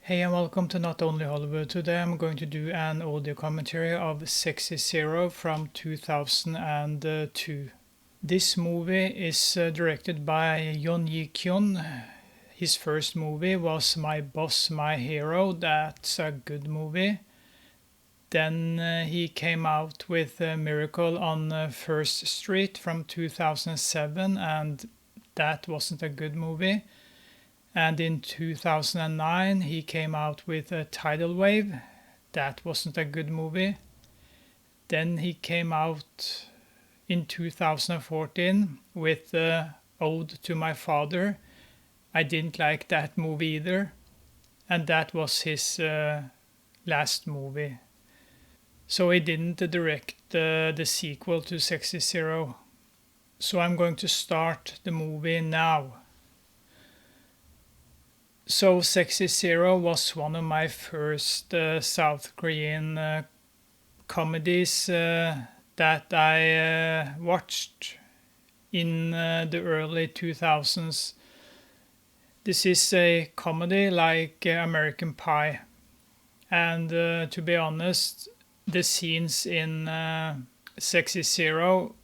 Hey and welcome to Not Only Hollywood. Today I'm going to do an audio commentary of Sexy Zero from 2002. This movie is directed by Yeon Yi-kyun. His first movie was My Boss, My Hero. That's a good movie. Then he came out with Miracle on First Street from 2007, and that wasn't a good movie. And in 2009 he came out with a Tidal Wave. That wasn't a good movie. Then he came out in 2014 with Ode to My Father. I didn't like that movie either. And that was his last movie. So he didn't direct the sequel to Sexy Zero. So I'm going to start the movie now. So Sexy Zero was one of my first South Korean comedies that I watched in the early 2000s. This is a comedy like American Pie. And to be honest, the scenes in Sexy Zero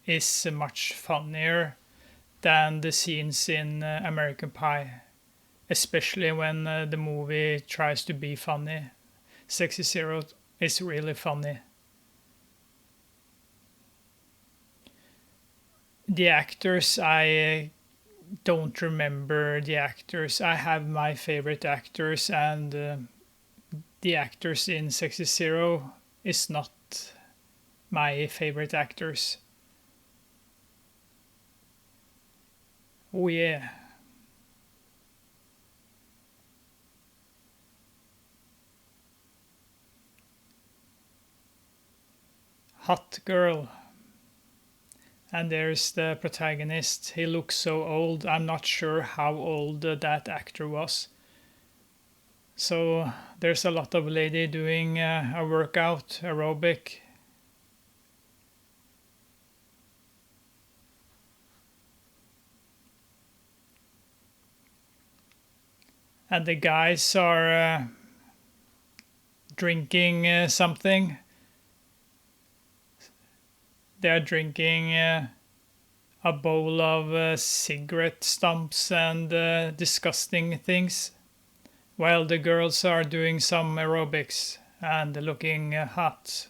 is much funnier than the scenes in American Pie. Especially when the movie tries to be funny. Sexy Zero is really funny. The actors, I don't remember the actors. I have my favorite actors, and the actors in Sexy Zero is not my favorite actors. Oh yeah. Hot girl. And there's the protagonist. He looks so old. I'm not sure how old that actor was. So there's a lot of lady doing a workout, aerobic. And the guys are drinking something. They're drinking a bowl of cigarette stumps and disgusting things, while the girls are doing some aerobics and looking hot.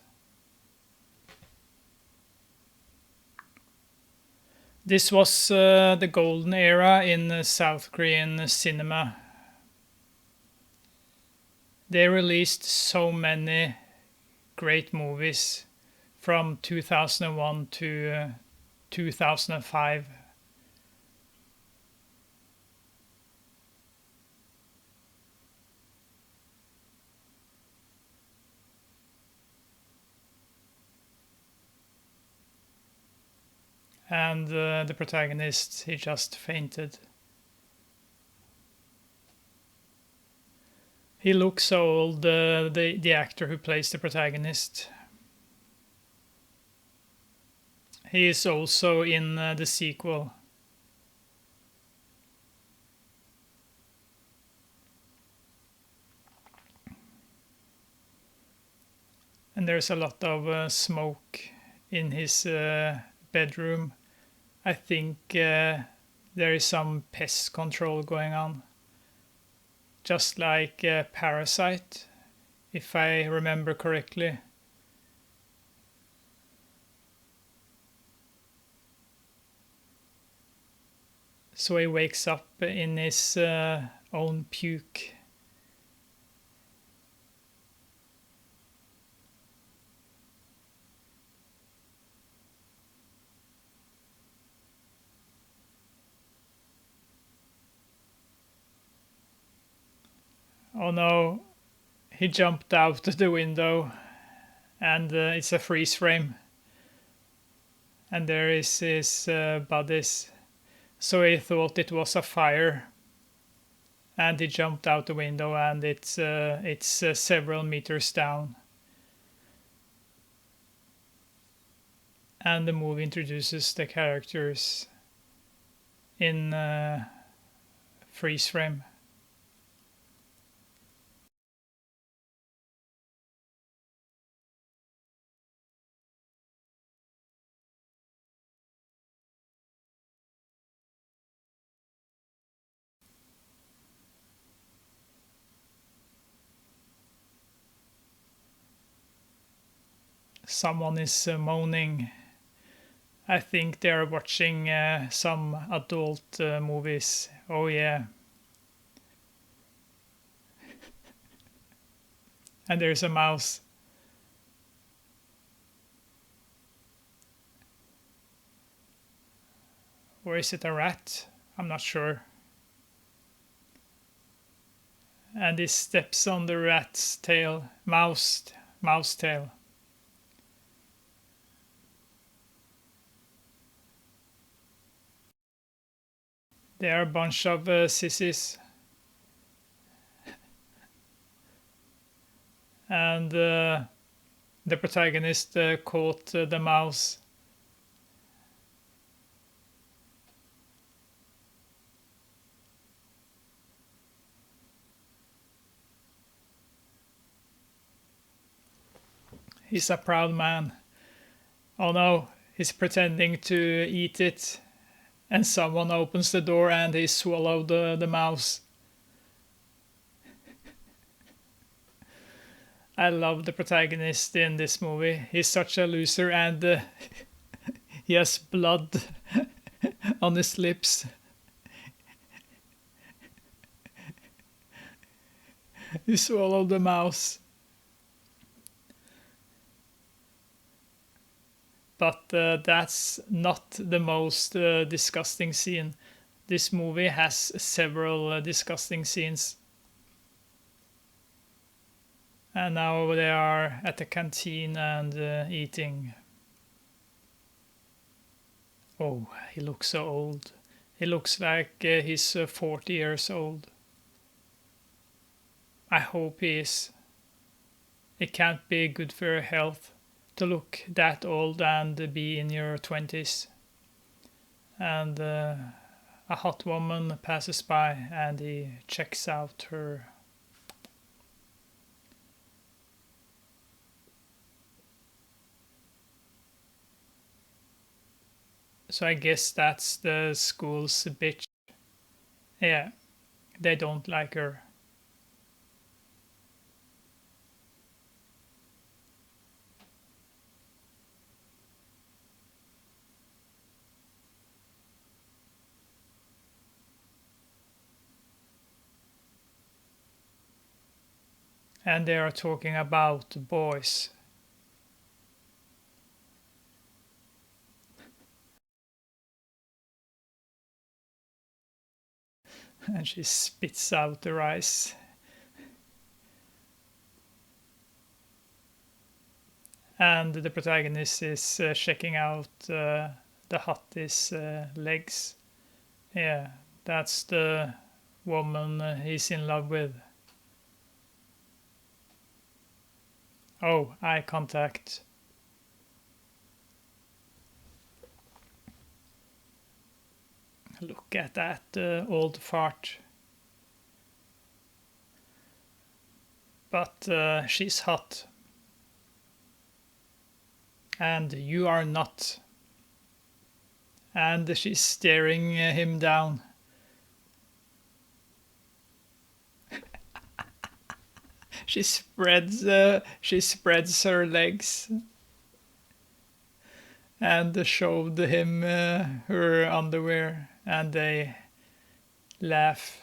This was the golden era in South Korean cinema. They released so many great movies from 2001 to 2005. And the protagonist, he just fainted. He looks so old, the actor who plays the protagonist. He is also in the sequel. And there's a lot of smoke in his bedroom. I think there is some pest control going on. Just like Parasite, if I remember correctly. So he wakes up in his own puke. Oh no, he jumped out the window, and it's a freeze frame. And there is his bodies. So he thought it was a fire, and he jumped out the window, and it's several meters down. And the movie introduces the characters in freeze frame. Someone is moaning. I think they're watching some adult movies. Oh yeah. And there's a mouse. Or is it a rat? I'm not sure. And he steps on the rat's tail. Mouse tail. They are a bunch of sissies. And the protagonist caught the mouse. He's a proud man. Oh no, he's pretending to eat it. And someone opens the door and he swallowed the mouse. I love the protagonist in this movie. He's such a loser and he has blood on his lips. He swallowed the mouse. But that's not the most disgusting scene. This movie has several disgusting scenes. And now they are at the canteen and eating. Oh, he looks so old. He looks like he's 40 years old. I hope he is. It can't be good for your health to look that old and be in your 20s. And a hot woman passes by and he checks out her. So I guess that's the school's bitch. Yeah, they don't like her. And they are talking about boys. And she spits out the rice. And the protagonist is checking out the hottie's legs. Yeah, that's the woman he's in love with. Oh, eye contact. Look at that old fart. But she's hot. And you are not. And she's staring him down. She spreads her legs and showed him her underwear, and they laugh.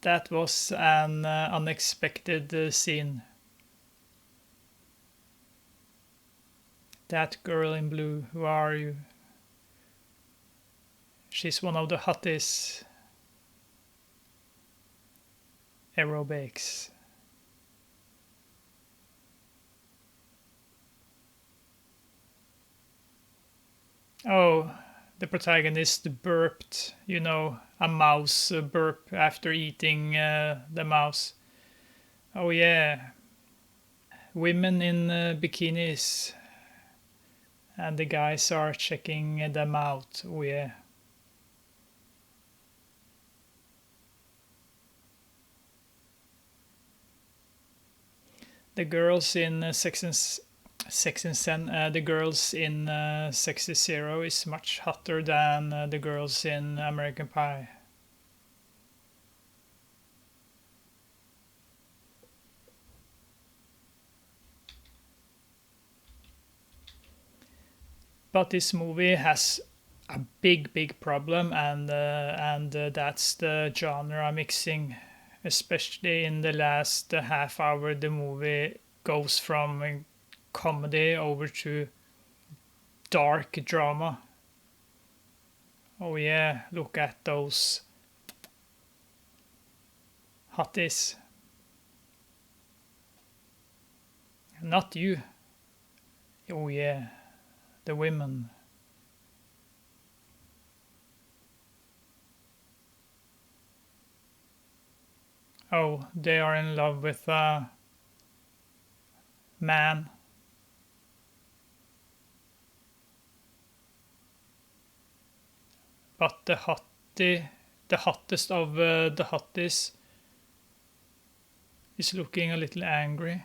That was an unexpected scene. That girl in blue, who are you? She's one of the hottest aerobics. Oh, the protagonist burped, a mouse burp after eating the mouse. Oh yeah. Women in bikinis. And the guys are checking them out. Oh yeah. The girls in Sex and Sen, the girls in Sexy Zero is much hotter than the girls in American Pie. But this movie has a big problem, and that's the genre mixing. Especially in the last half hour, the movie goes from comedy over to dark drama. Oh yeah, look at those hotties. Not you. Oh yeah, the women. Oh, they are in love with a man. But the hottest of the hotties is looking a little angry.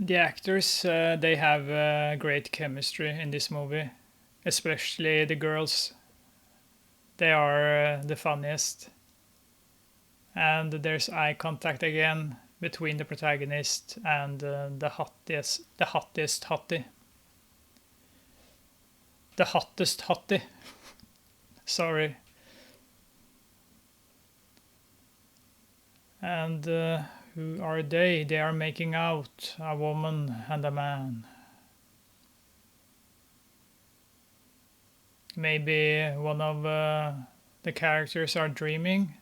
The actors, they have great chemistry in this movie, especially the girls. They are the funniest. And there's eye contact again between the protagonist and the hottest hottie. The hottest hottie. Sorry. And who are they? They are making out, a woman and a man. Maybe one of the characters are dreaming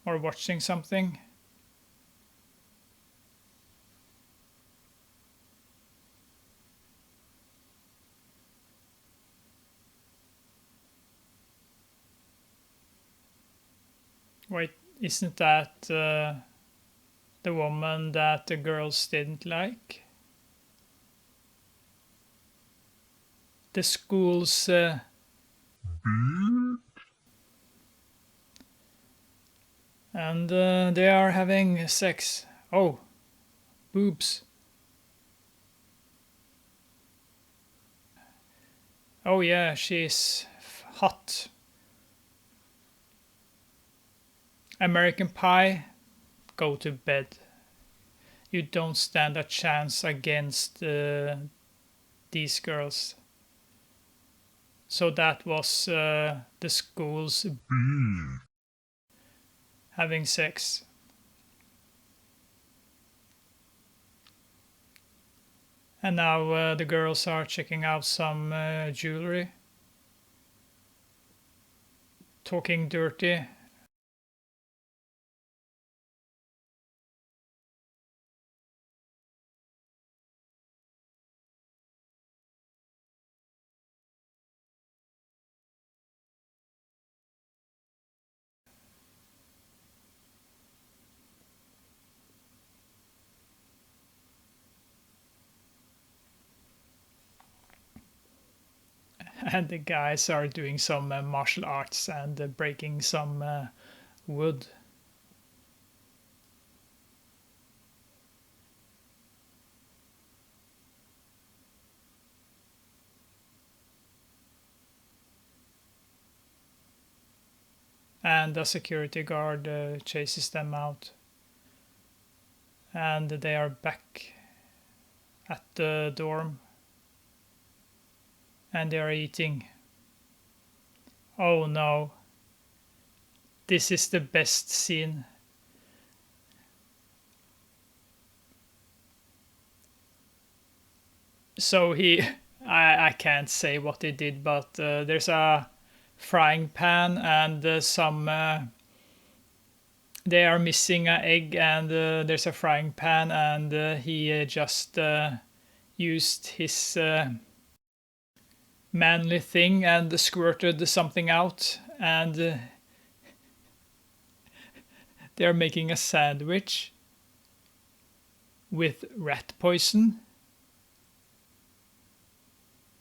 or watching something. Wait, isn't that the woman that the girls didn't like? The school's and they are having sex. Oh, boobs. Oh yeah, she's hot. American Pie, go to bed. You don't stand a chance against these girls. So that was the schools having sex. And now the girls are checking out some jewelry, talking dirty. And the guys are doing some martial arts and breaking some wood. And a security guard chases them out. And they are back at the dorm. And they are eating. Oh no. This is the best scene. So I can't say what he did, but there's a frying pan and they are missing an egg, and there's a frying pan, and he just used his manly thing and squirted something out, and they're making a sandwich with rat poison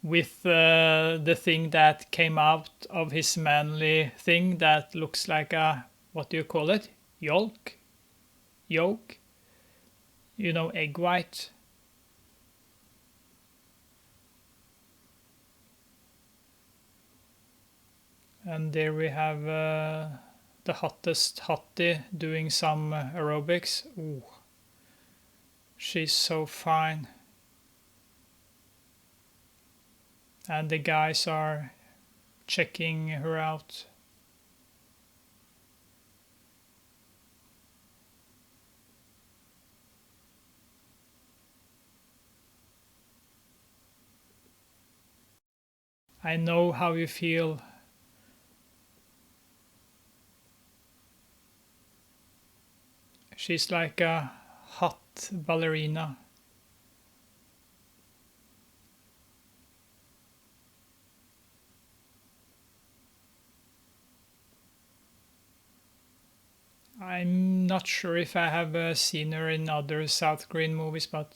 with the thing that came out of his manly thing that looks like a, what do you call it? Yolk? You know, egg white. And there we have the hottest hottie doing some aerobics. Ooh, she's so fine. And the guys are checking her out. I know how you feel. She's like a hot ballerina. I'm not sure if I have seen her in other South Korean movies, but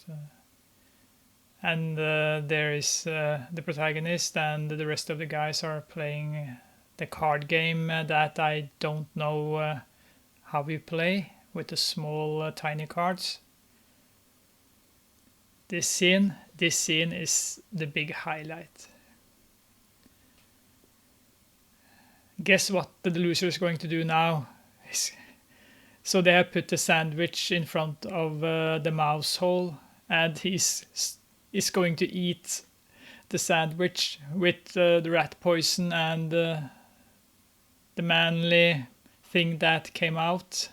and there is the protagonist, and the rest of the guys are playing the card game that I don't know how you play with the small tiny cards. This scene is the big highlight. Guess what the loser is going to do now? So they have put the sandwich in front of the mouse hole, and he's going to eat the sandwich with the rat poison and the manly thing that came out.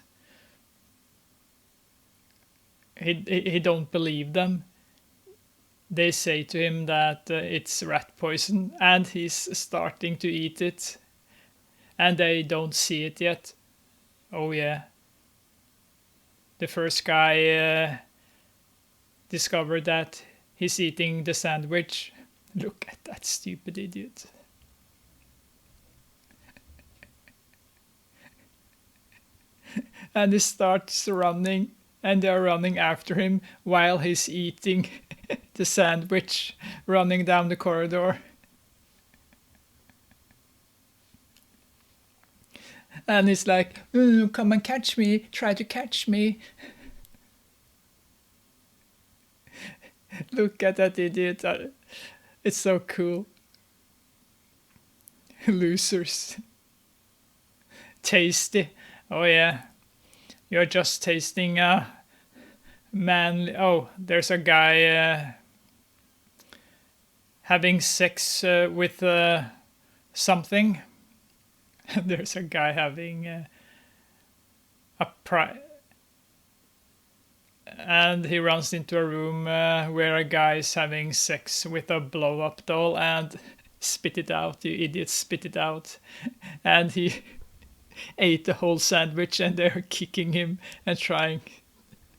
He don't believe them. They say to him that it's rat poison, and he's starting to eat it, and they don't see it yet. Oh yeah. The first guy discovered that he's eating the sandwich. Look at that stupid idiot. And he starts running, and they're running after him while he's eating the sandwich, running down the corridor. And he's like, come and catch me, try to catch me. Look at that idiot. It's so cool. Losers. Tasty. Oh yeah. You're just tasting a manly... Oh, there's a guy having sex with something. There's a guy having and he runs into a room where a guy is having sex with a blow-up doll, and spit it out, you idiot, spit it out. And he ate the whole sandwich, and they're kicking him and trying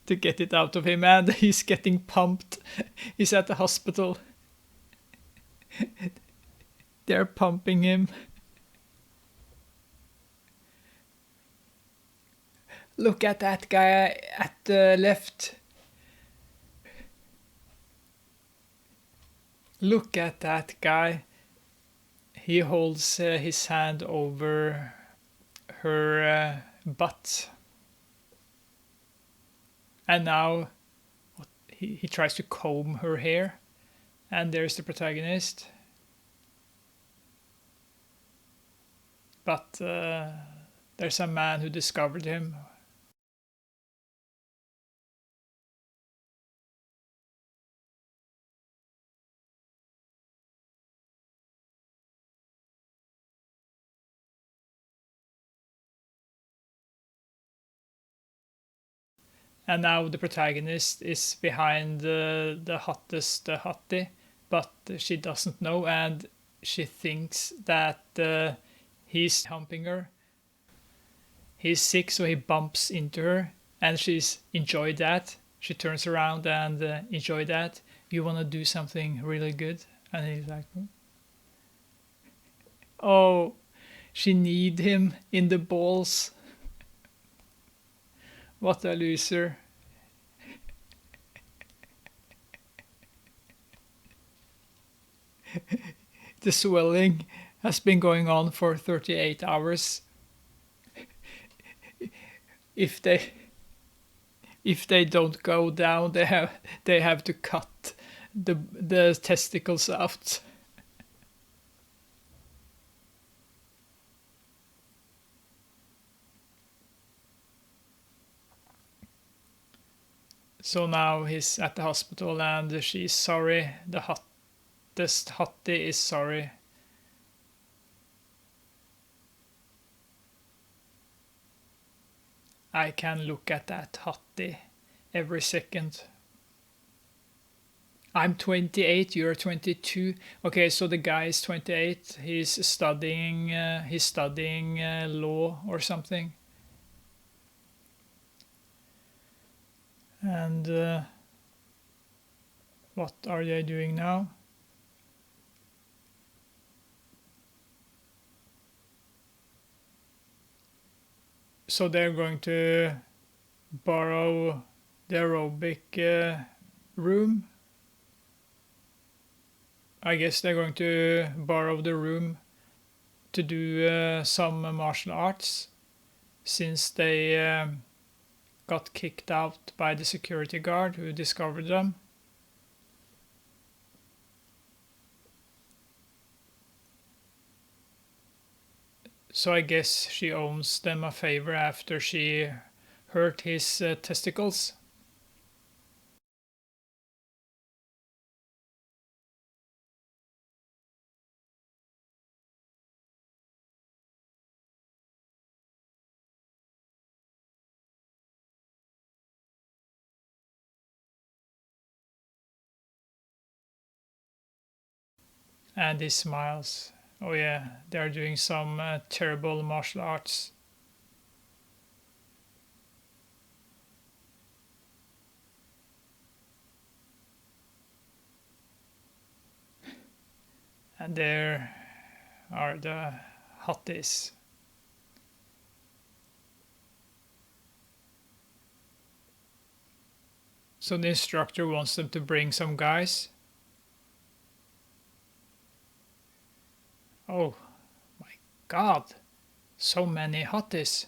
to get it out of him, and he's getting pumped. He's at the hospital. They're pumping him. Look at that guy at the left. Look at that guy. He holds his hand over her butt. And now he tries to comb her hair. And there's the protagonist. But there's a man who discovered him. And now the protagonist is behind the hottest hottie, but she doesn't know, and she thinks that he's humping her. He's sick, so he bumps into her, and she's enjoyed that. She turns around and enjoyed that. You want to do something really good? And he's like, oh, she need him in the balls. What a loser. The swelling has been going on for 38 hours. If they don't go down, they have to cut the testicles out. So now he's at the hospital and she's sorry. The hottest hottie is sorry. I can look at that hottie every second. I'm 28, you're 22. Okay, so the guy is 28. He's studying law or something. And what are they doing now? So they're going to borrow the aerobic room. I guess they're going to borrow the room to do some martial arts, since they got kicked out by the security guard who discovered them. So I guess she owes them a favor after she hurt his testicles. And he smiles. Oh yeah, they're doing some terrible martial arts. And there are the hotties. So the instructor wants them to bring some guys. Oh my god, so many hotties.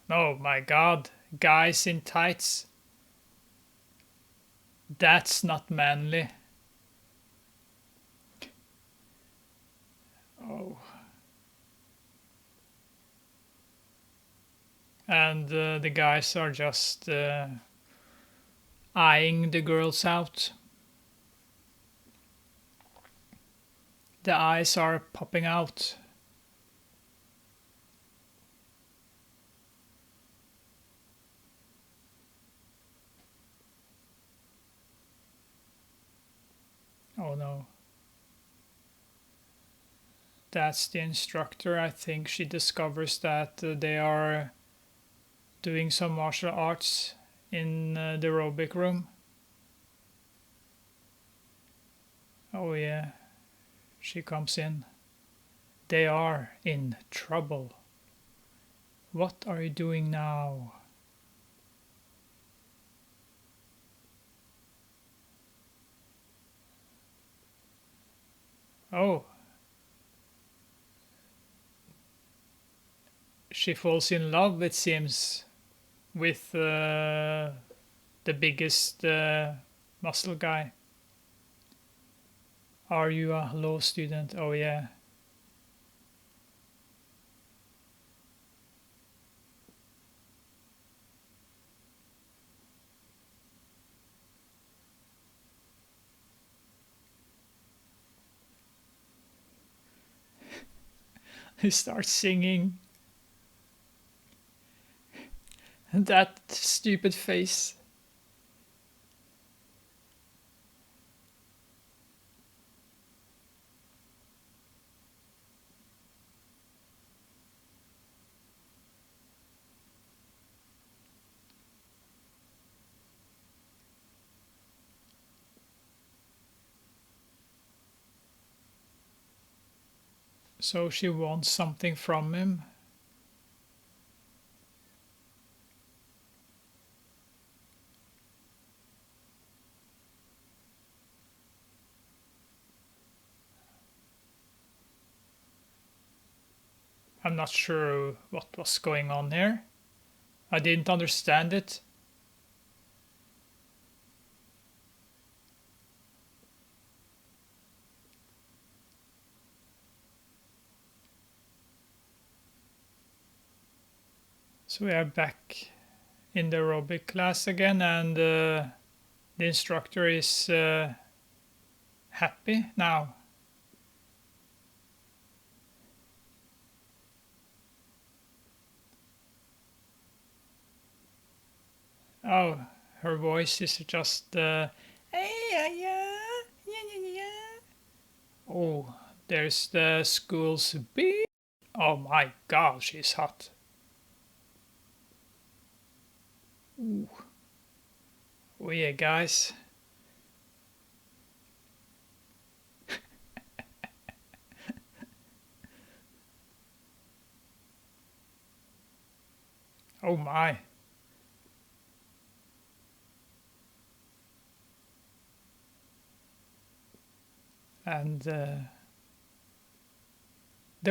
Oh my god, guys in tights. That's not manly. Oh. And the guys are just eyeing the girls out. The eyes are popping out. Oh no. That's the instructor. I think she discovers that they are doing some martial arts in the aerobic room. Oh yeah, she comes in. They are in trouble. What are you doing now? Oh. She falls in love, it seems, with the biggest muscle guy. Are you a law student? Oh yeah. He starts singing. That stupid face. So she wants something from him. I'm not sure what was going on here. I didn't understand it. So we are back in the aerobic class again, and the instructor is happy now. Oh, her voice is just hey, yeah, yeah, yeah, yeah. Oh, there's the school's beep. Oh my god, she's hot. Ooh. Oh yeah, guys. Oh my. And the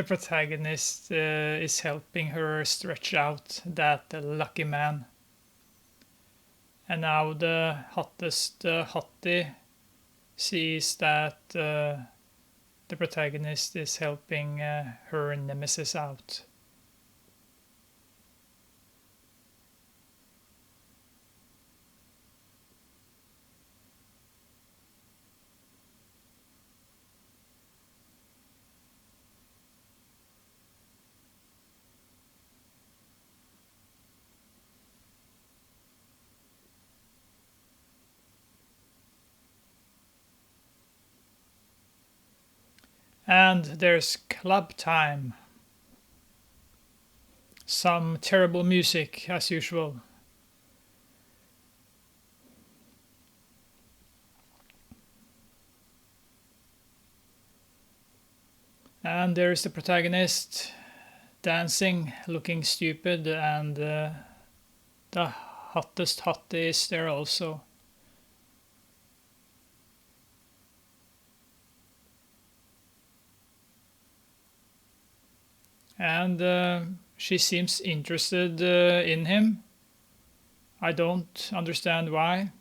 protagonist is helping her stretch out that lucky man. And now the hottest hottie sees that the protagonist is helping her nemesis out. And there's club time. Some terrible music as usual. And there's the protagonist dancing, looking stupid, and the hottest hottie is there also. And she seems interested in him. I don't understand why.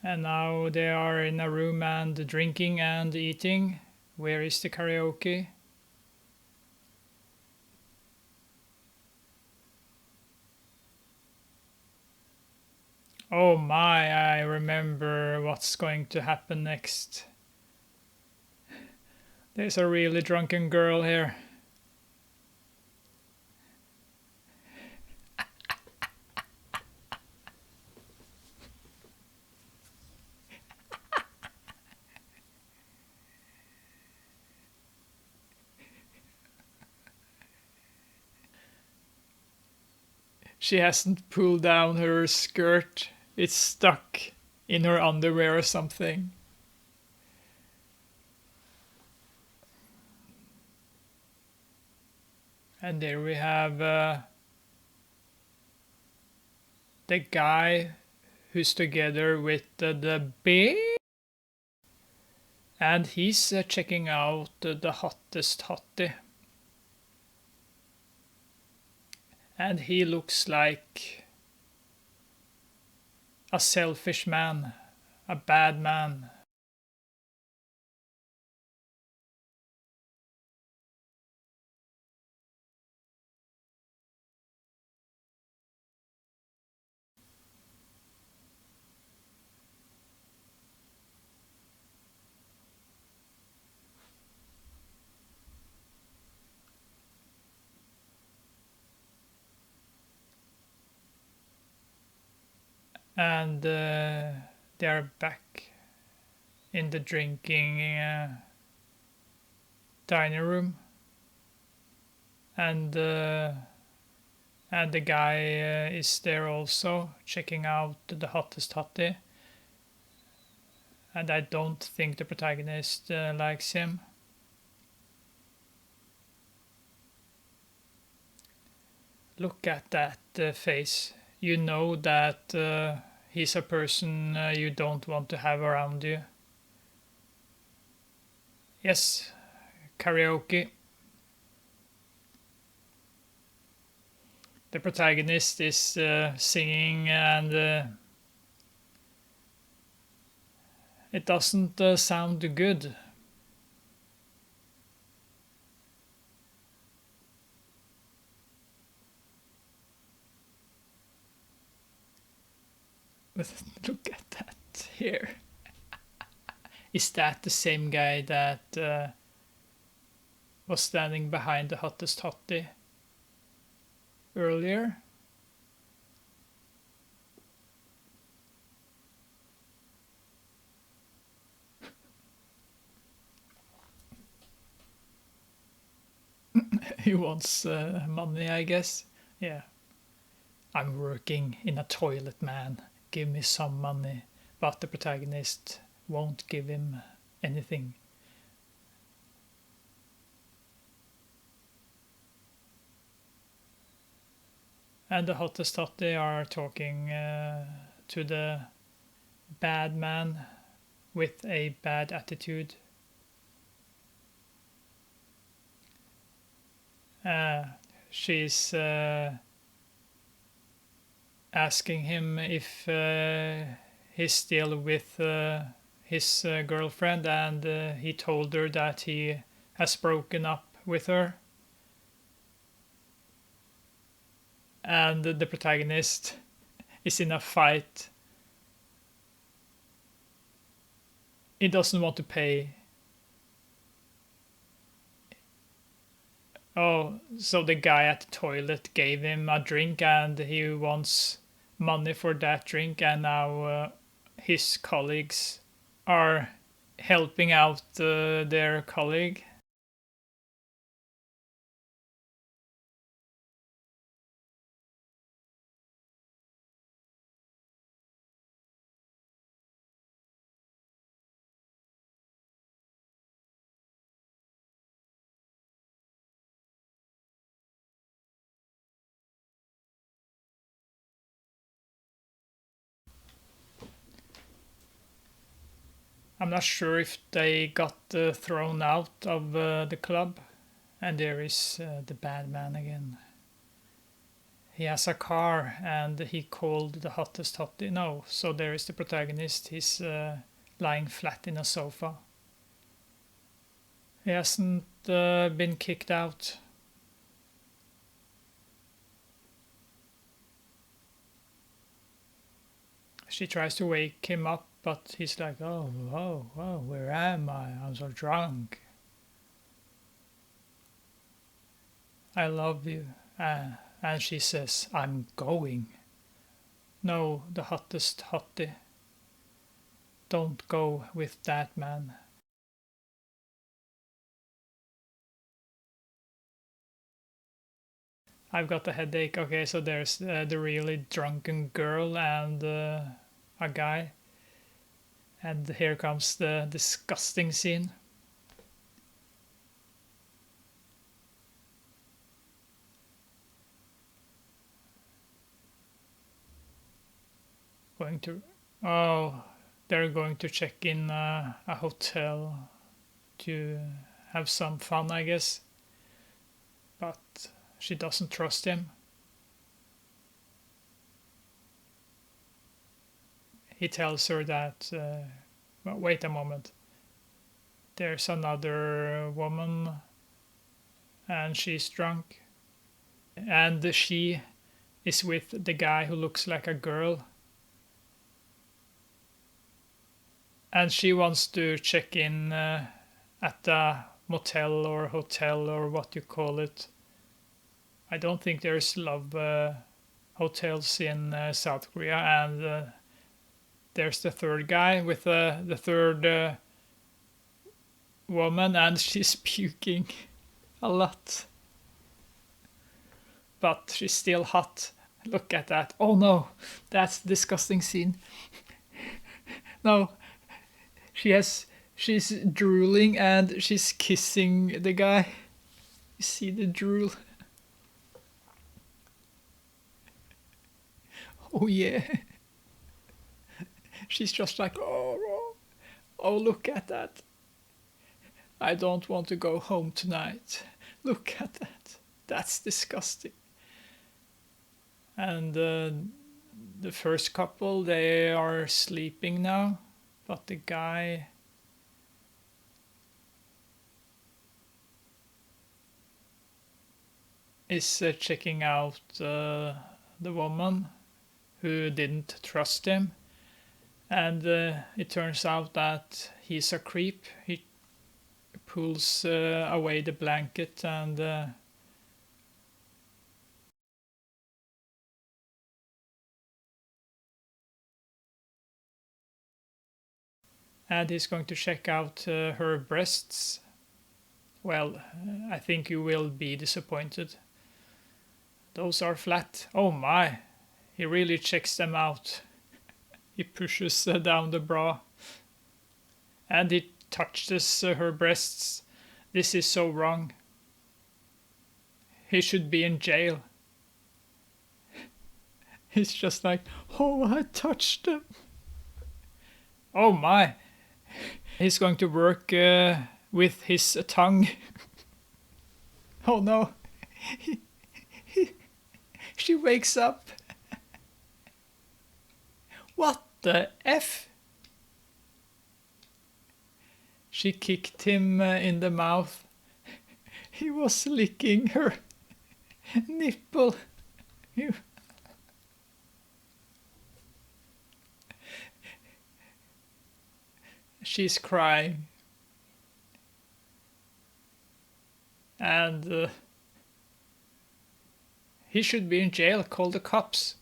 And now they are in a room and drinking and eating. Where is the karaoke? Oh my, I remember what's going to happen next. There's a really drunken girl here. She hasn't pulled down her skirt. It's stuck in her underwear or something. And there we have the guy who's together with the bear. And he's checking out the hottest hottie. And he looks like a selfish man, a bad man. And they're back in the drinking dining room. And the guy is there also, checking out the hottest hottie. And I don't think the protagonist likes him. Look at that face. You know that he's a person you don't want to have around you. Yes, karaoke. The protagonist is singing, and it doesn't sound good. Look at that here. Is that the same guy that was standing behind the hottest hottie earlier? He wants money, I guess. Yeah. I'm working in a toilet, man. Give me some money. But the protagonist won't give him anything. And the hottest hottie are talking to the bad man with a bad attitude. She's asking him if he's still with his girlfriend, and he told her that he has broken up with her. And the protagonist is in a fight. He doesn't want to pay. Oh, so the guy at the toilet gave him a drink and he wants money for that drink, and now his colleagues are helping out their colleague. I'm not sure if they got thrown out of the club. And there is the bad man again. He has a car and he called the hottest hottie. No, so there is the protagonist. He's lying flat in a sofa. He hasn't been kicked out. She tries to wake him up, but he's like, oh, where am I? I'm so drunk. I love you. And she says, I'm going. No, the hottest hottie. Don't go with that man. I've got a headache. Okay, so there's the really drunken girl and a guy. And here comes the disgusting scene. Going to... Oh, they're going to check in a hotel to have some fun, I guess. But she doesn't trust him. He tells her that, well, wait a moment, there's another woman and she's drunk. And she is with the guy who looks like a girl. And she wants to check in at the motel or hotel or what you call it. I don't think there's love hotels in South Korea, and there's the third guy with the third woman, and she's puking a lot. But she's still hot. Look at that. Oh no, that's a disgusting scene. No, she's drooling and she's kissing the guy. You see the drool? Oh yeah. She's just like, oh, look at that. I don't want to go home tonight. Look at that. That's disgusting. And the first couple, they are sleeping now, but the guy is checking out the woman who didn't trust him, And it turns out that he's a creep. He pulls away the blanket and he's going to check out her breasts. Well, I think you will be disappointed. Those are flat. Oh my, he really checks them out. He pushes down the bra and he touches her breasts. This is so wrong. He should be in jail. He's just like, oh, I touched them. Oh my. He's going to work with his tongue. Oh no. She wakes up. What the F? She kicked him in the mouth. He was licking her nipple. She's crying. And he should be in jail. Call the cops.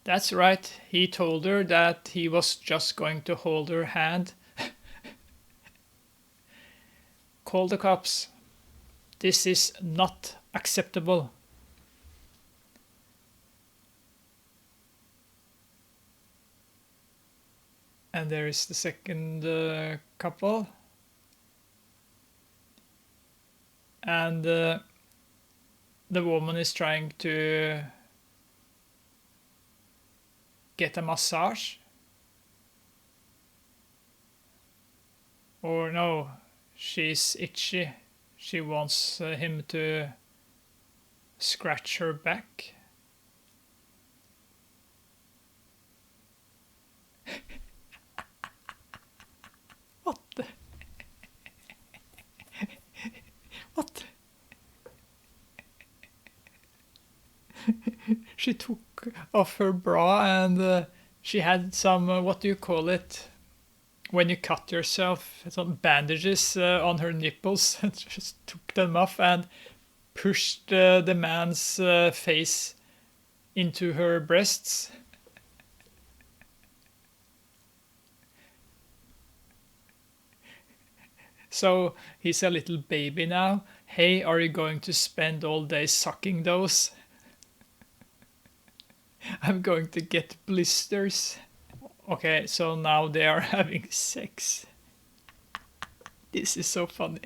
That's right. He told her that he was just going to hold her hand. Call the cops. This is not acceptable. And there is the second couple. And the woman is trying to get a massage. Or no, she's itchy. She wants him to scratch her back. What the? What? She took off her bra and she had some, what do you call it? When you cut yourself, some bandages on her nipples. And just took them off and pushed the man's face into her breasts. So he's a little baby now. Hey, are you going to spend all day sucking those? I'm going to get blisters. Okay, so now they are having sex. This is so funny.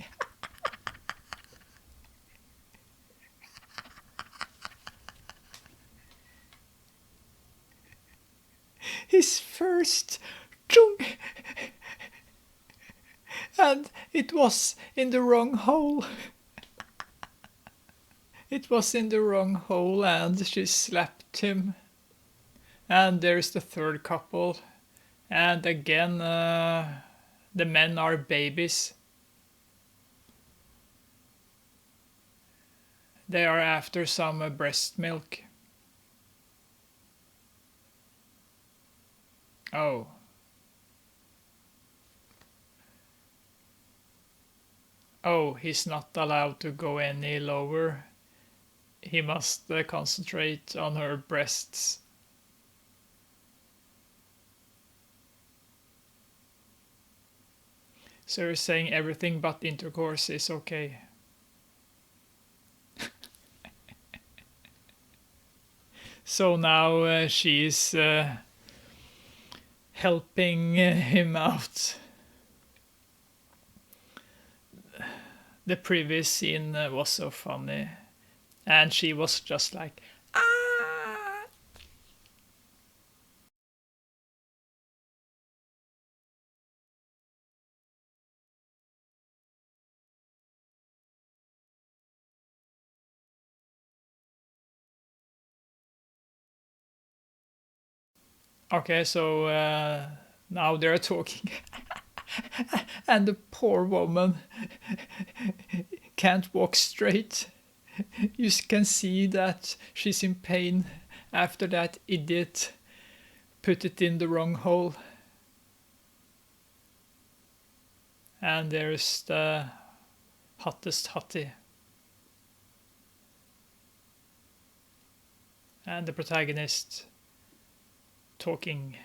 His first chung, and it was in the wrong hole. It was in the wrong hole and she slapped him. And there's the third couple. And again, the men are babies. They are after some breast milk. Oh. Oh, he's not allowed to go any lower. He must concentrate on her breasts. So you're saying everything but intercourse is okay. So now she's helping him out. The previous scene was so funny. And she was just like, ah! Okay, so now they're talking. And the poor woman can't walk straight. You can see that she's in pain after that idiot put it in the wrong hole. And there's the hottest hottie. And the protagonist talking.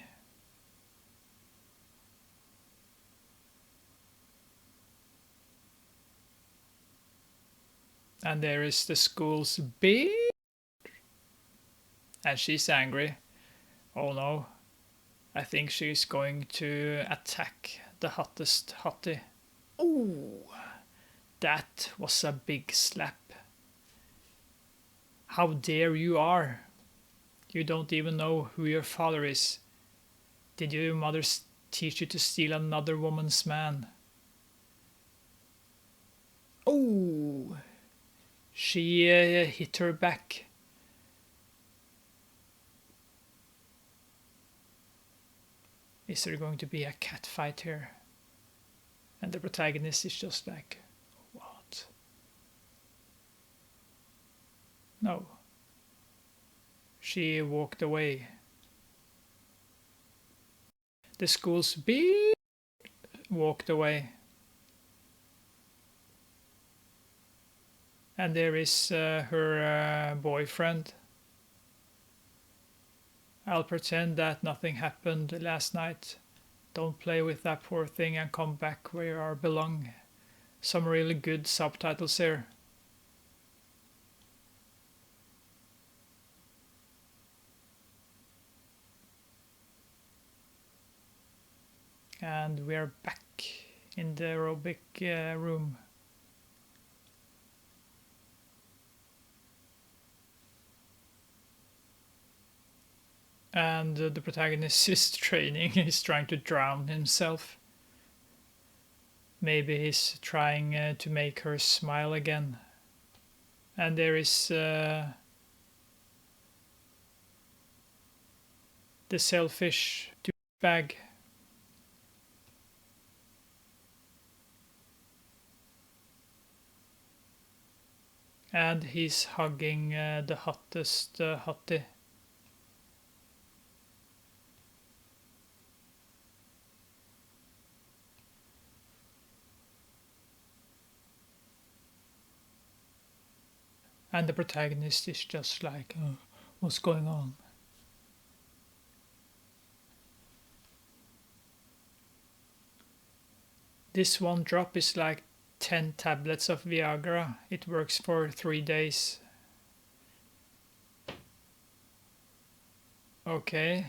And there is the school's bitch. And she's angry. Oh no. I think she's going to attack the hottest hottie. Ooh, that was a big slap. How dare you are? You don't even know who your father is. Did your mother teach you to steal another woman's man? Oh, she hit her back. Is there going to be a cat fight here? And the protagonist is just like, what? No. She walked away. The school's bitch walked away. And there is her boyfriend. I'll pretend that nothing happened last night. Don't play with that poor thing and come back where you belong. Some really good subtitles here. And we are back in the aerobic room. And the protagonist is training, he's trying to drown himself. Maybe he's trying to make her smile again. And there is the selfish douchebag. And he's hugging the hottest hottie. And the protagonist is just like, oh, what's going on? This one drop is like 10 tablets of Viagra. It works for 3 days. Okay.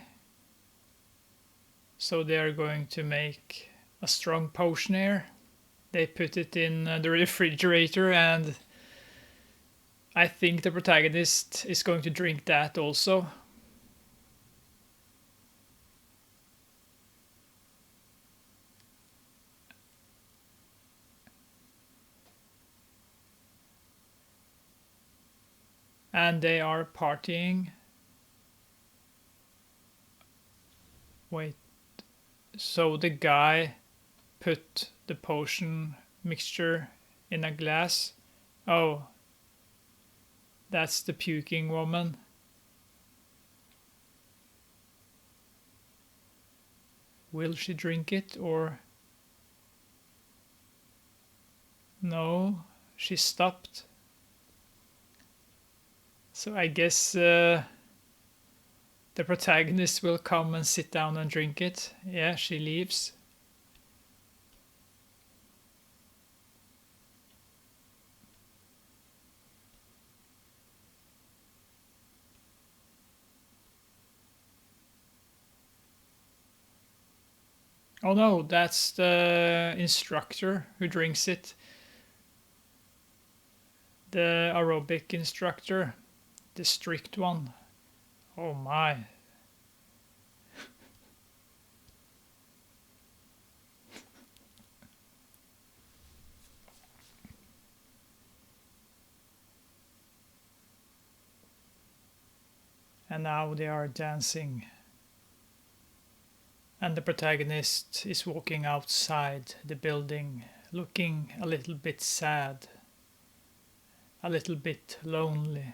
So they are going to make a strong potion here. They put it in the refrigerator, and I think the protagonist is going to drink that also. And they are partying. Wait. So the guy put the potion mixture in a glass. Oh. That's the puking woman. Will she drink it or... No, she stopped. So I guess the protagonist will come and sit down and drink it. Yeah, she leaves. Oh no, that's the instructor who drinks it. The aerobic instructor. The strict one. Oh my. And now they are dancing. And the protagonist is walking outside the building, looking a little bit sad. a little bit lonely.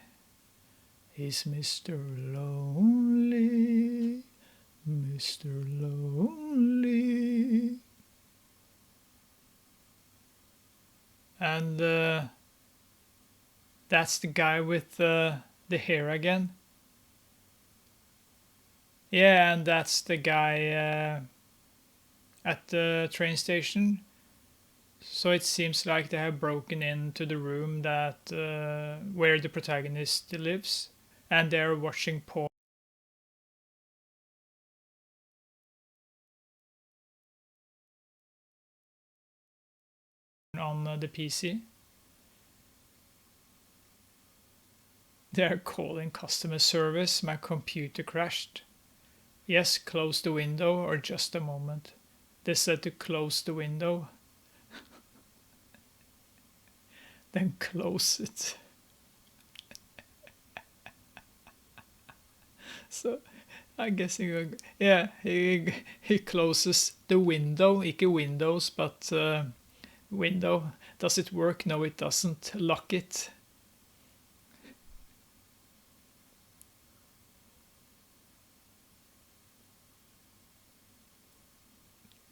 He's Mr. Lonely, Mr. Lonely. And that's the guy with the hair again. Yeah, and that's the guy at the train station. So it seems like they have broken into the room that where the protagonist lives, and they're watching porn on the PC. They're calling customer service. My computer crashed. Yes, close the window or just a moment. They said to close the window. Then close it. So I guess he closes the window, ikke windows, but window. Does it work? No, it doesn't. Lock it.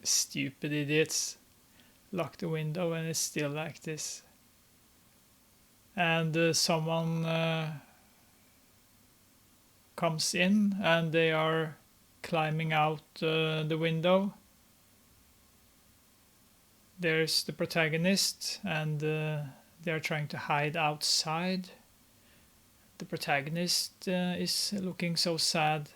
Stupid idiots. Lock the window and it's still like this. And someone comes in and they are climbing out the window. There's the protagonist and they are trying to hide outside. The protagonist is looking so sad.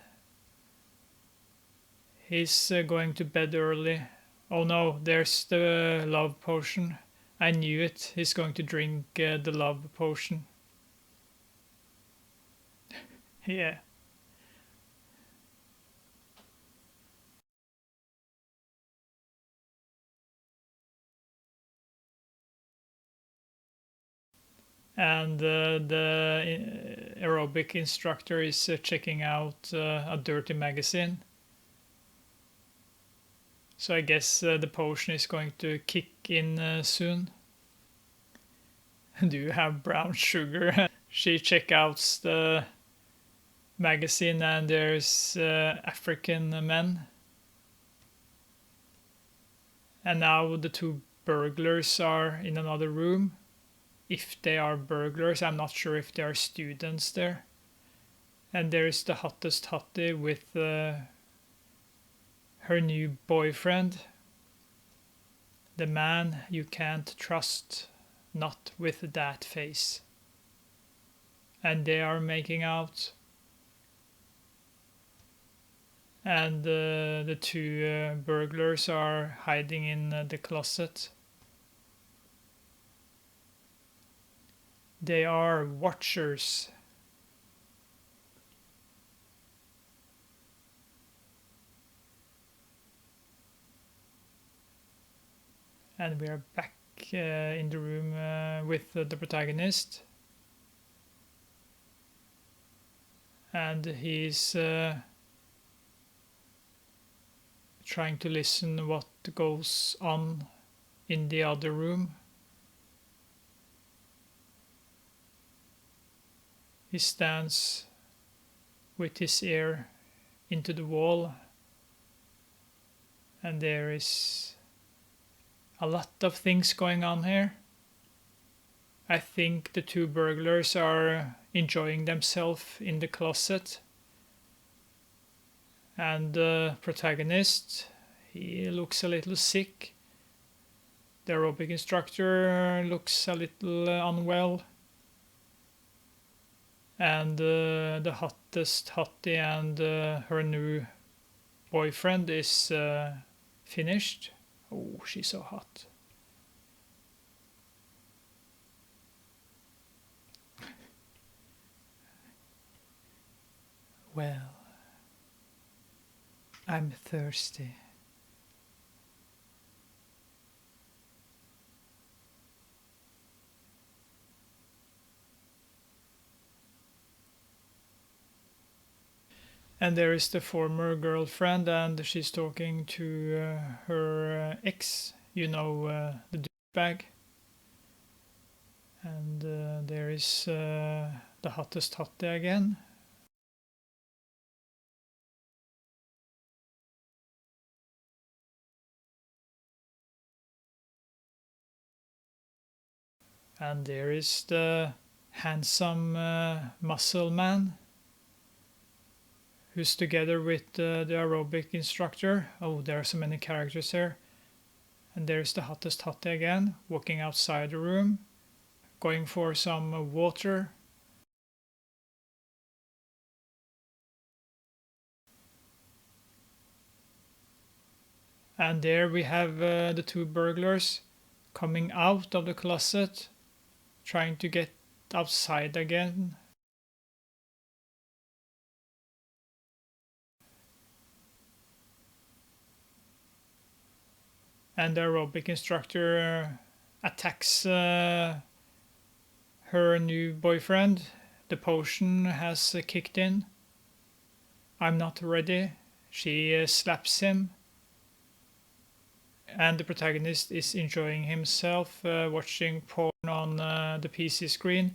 He's going to bed early. Oh no, there's the love potion. I knew it. He's going to drink the love potion. Yeah. And the aerobic instructor is checking out a dirty magazine. So I guess the potion is going to kick in soon. Do you have brown sugar? She checks out the magazine and there's African men. And now the two burglars are in another room. If they are burglars, I'm not sure if they are students there. And there's the hottest hottie with her new boyfriend. The man you can't trust, not with that face. And they are making out. And the two burglars are hiding in the closet. They are watchers. And we are back in the room with the protagonist. And he's trying to listen what goes on in the other room. He stands with his ear into the wall, and there is a lot of things going on here. I think the two burglars are enjoying themselves in the closet. And the protagonist, he looks a little sick. The aerobic instructor looks a little unwell. And the hottest hottie and her new boyfriend is finished. Oh, she's so hot. Well, I'm thirsty. And there is the former girlfriend, and she's talking to her ex, the douchebag. And there is the hottest hottie again. And there is the handsome muscle man who's together with the aerobic instructor. Oh, there are so many characters here. And there's the hottest hottie again, walking outside the room, going for some water. And there we have the two burglars coming out of the closet, trying to get outside again. And the aerobic instructor attacks her new boyfriend. The potion has kicked in. I'm not ready. She slaps him. And the protagonist is enjoying himself watching porn on the PC screen.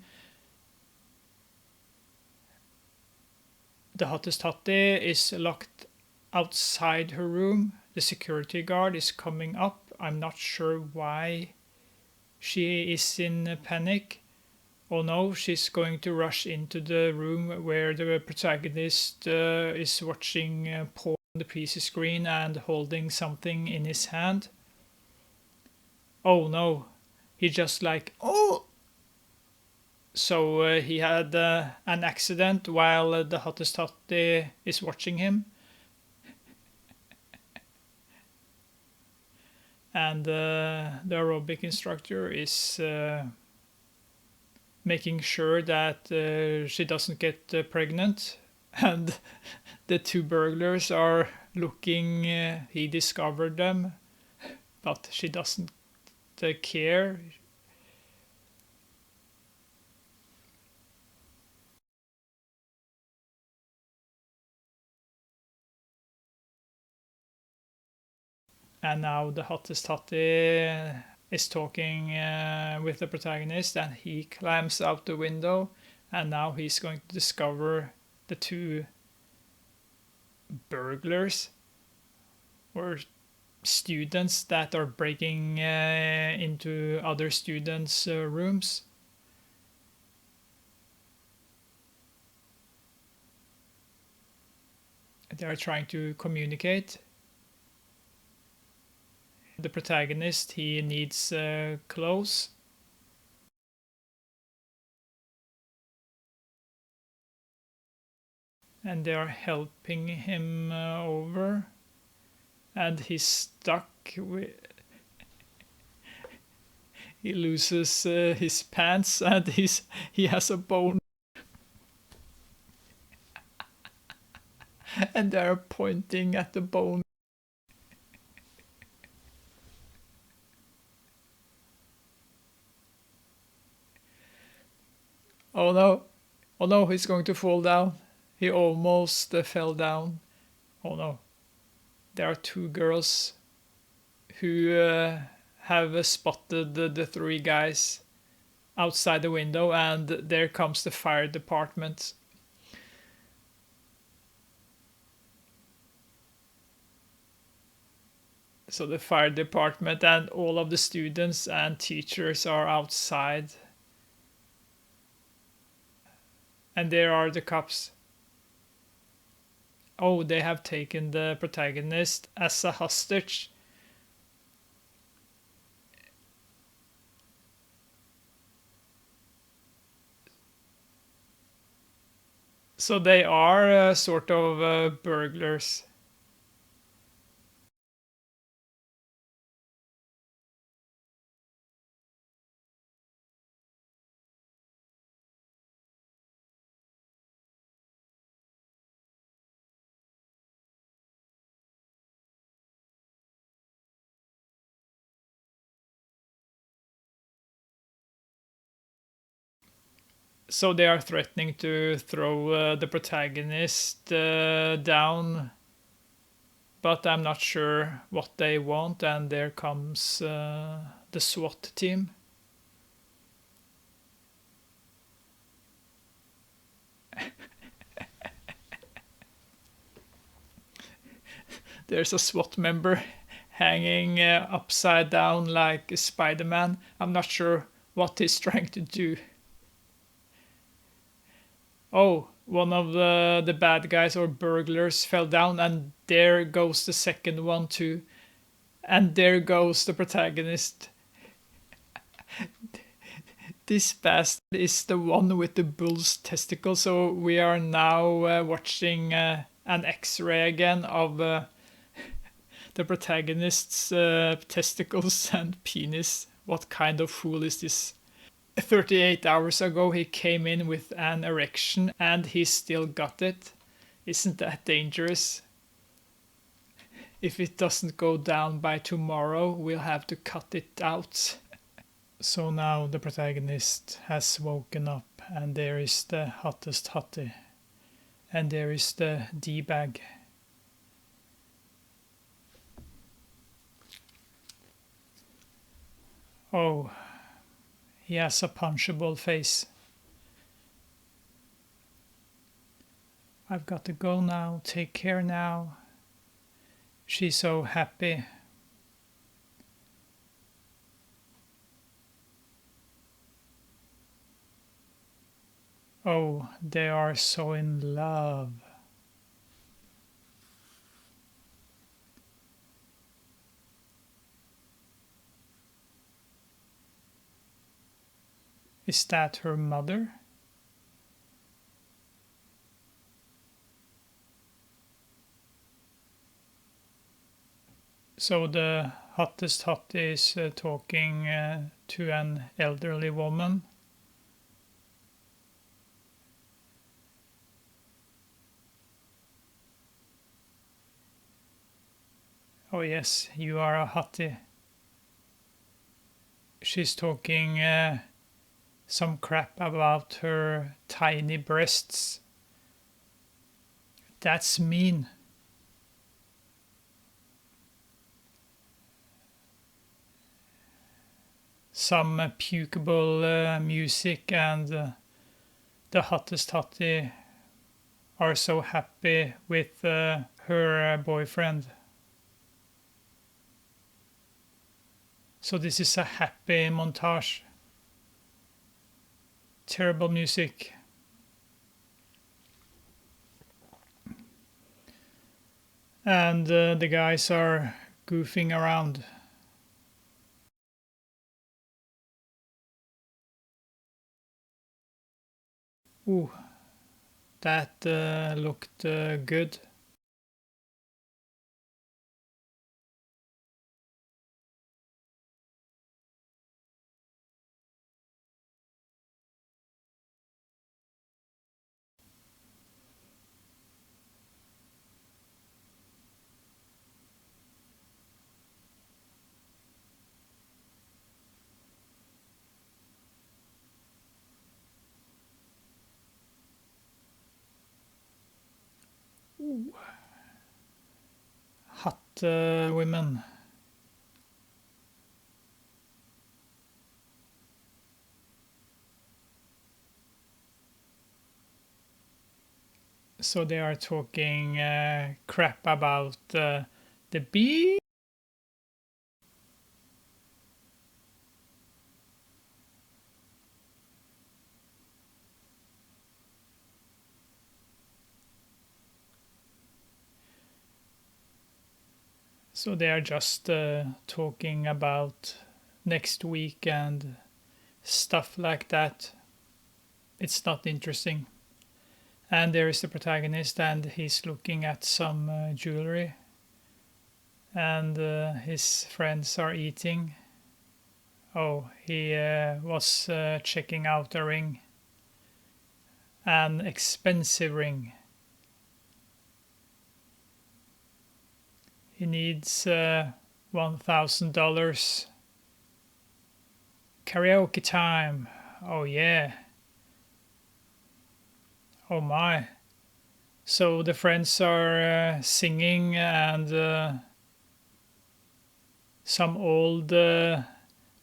The hottest hottie is locked outside her room. The security guard is coming up. I'm not sure why she is in panic. Oh no, she's going to rush into the room where the protagonist is watching porn on the PC screen and holding something in his hand. Oh no, he just like, oh! So he had an accident while the hottest hottie is watching him. And the aerobic instructor is making sure that she doesn't get pregnant. And the two burglars are looking, he discovered them, but she doesn't care. And now the hottest hottie is talking with the protagonist, and he climbs out the window, and now he's going to discover the two burglars or students that are breaking into other students' rooms. They are trying to communicate. The protagonist, he needs clothes. And they are helping him over. And he's stuck with... He loses his pants and he has a bone. And they're pointing at the bone. Oh no. Oh no, he's going to fall down. He almost fell down. Oh no. There are two girls who have spotted the three guys outside the window, and there comes the fire department. So the fire department and all of the students and teachers are outside. And there are the cops. Oh, they have taken the protagonist as a hostage. So they are sort of burglars. So they are threatening to throw the protagonist down, but I'm not sure what they want, and there comes the SWAT team. there's a SWAT member hanging upside down like Spider-Man. I'm not sure what he's trying to do. Oh, one of the bad guys or burglars fell down, and there goes the second one too. And there goes the protagonist. This bastard is the one with the bull's testicle, so we are now watching an X-ray again of the protagonist's testicles and penis. What kind of fool is this? 38 hours ago he came in with an erection and he still got it. Isn't that dangerous? If it doesn't go down by tomorrow, we'll have to cut it out. So now the protagonist has woken up, and there is the hottest hottie, and there is the D-bag. Oh, he has a punchable face. I've got to go now, take care now. She's so happy. Oh, they are so in love. Is that her mother? So the hottest hottie is talking to an elderly woman. Oh yes, you are a hottie. She's talking some crap about her tiny breasts. That's mean. Some pukable music, and the hottest hottie are so happy with her boyfriend. So this is a happy montage. Terrible music. And the guys are goofing around. Ooh, that looked good. Ooh. Hot women. So they are talking crap about the bee. So they are just talking about next week and stuff like that. It's not interesting. And there is the protagonist, and he's looking at some jewelry, and his friends are eating. Oh, he was checking out a ring, an expensive ring. He needs $1,000. Karaoke time. Oh yeah. Oh my. So the friends are singing, and some old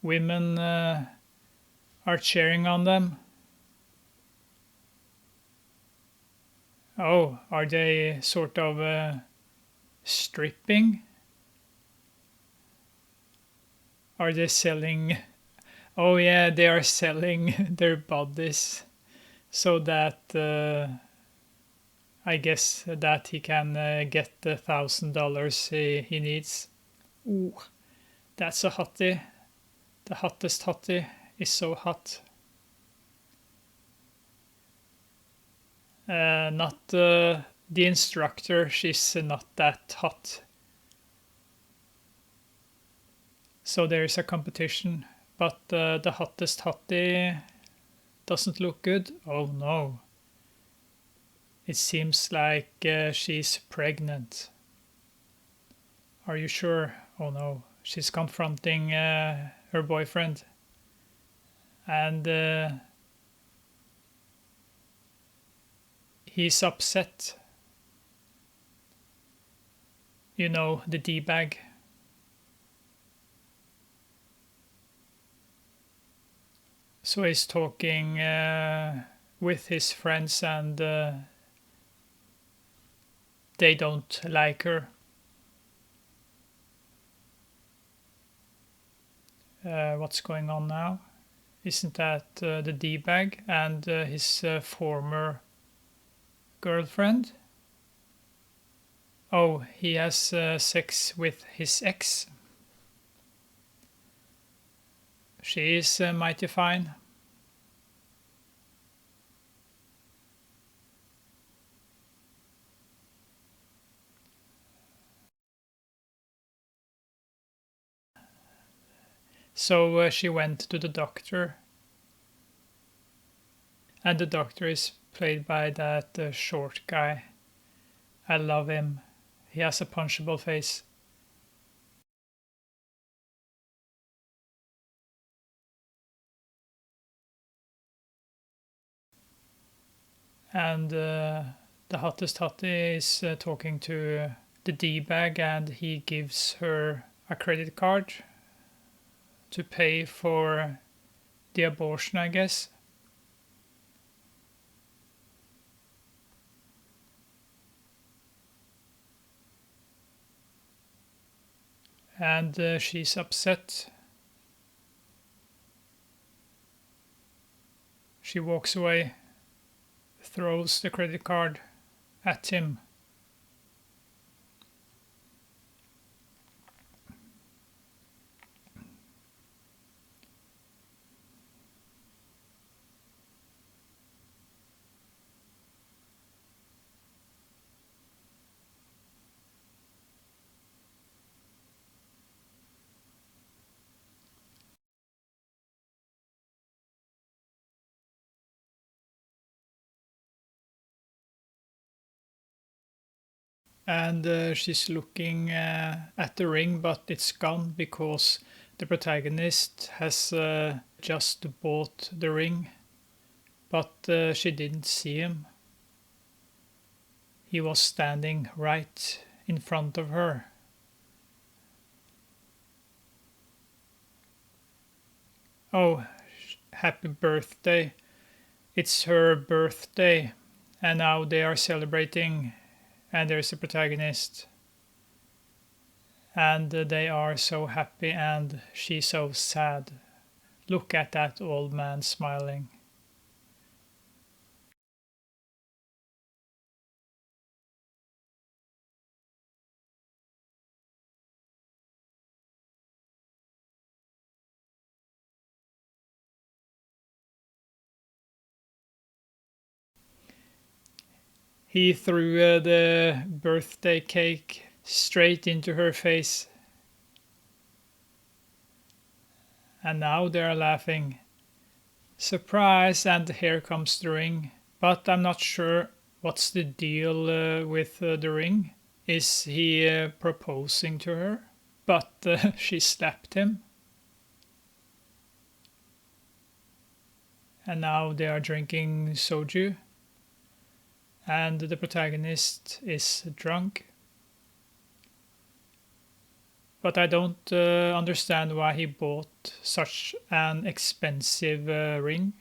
women are cheering on them. Oh, are they sort of stripping? Are they selling? Oh yeah, they are selling their bodies so that I guess that he can get the $1,000 he needs. Ooh, that's a hottie. The hottest hottie is so hot. Not the instructor, she's not that hot. So there is a competition, but the hottest hottie doesn't look good. Oh no. It seems like she's pregnant. Are you sure? Oh no. She's confronting her boyfriend. And he's upset. You know, the D-bag. So he's talking with his friends and they don't like her. What's going on now? Isn't that the D-bag and his former girlfriend? Oh, he has sex with his ex. She is mighty fine. So she went to the doctor. And the doctor is played by that short guy. I love him. He has a punchable face. And the hottest hottie is talking to the D-bag and he gives her a credit card to pay for the abortion, I guess. And she's upset. She walks away, throws the credit card at him. And she's looking at the ring, but it's gone because the protagonist has just bought the ring, but she didn't see him. He was standing right in front of her. Oh, happy birthday. It's her birthday, and now they are celebrating, and there's a protagonist. And they are so happy, and she's so sad. Look at that old man smiling. He threw the birthday cake straight into her face. And now they're laughing. Surprise, and here comes the ring. But I'm not sure what's the deal with the ring. Is he proposing to her? But she slapped him. And now they are drinking soju. And the protagonist is drunk. But I don't understand why he bought such an expensive ring.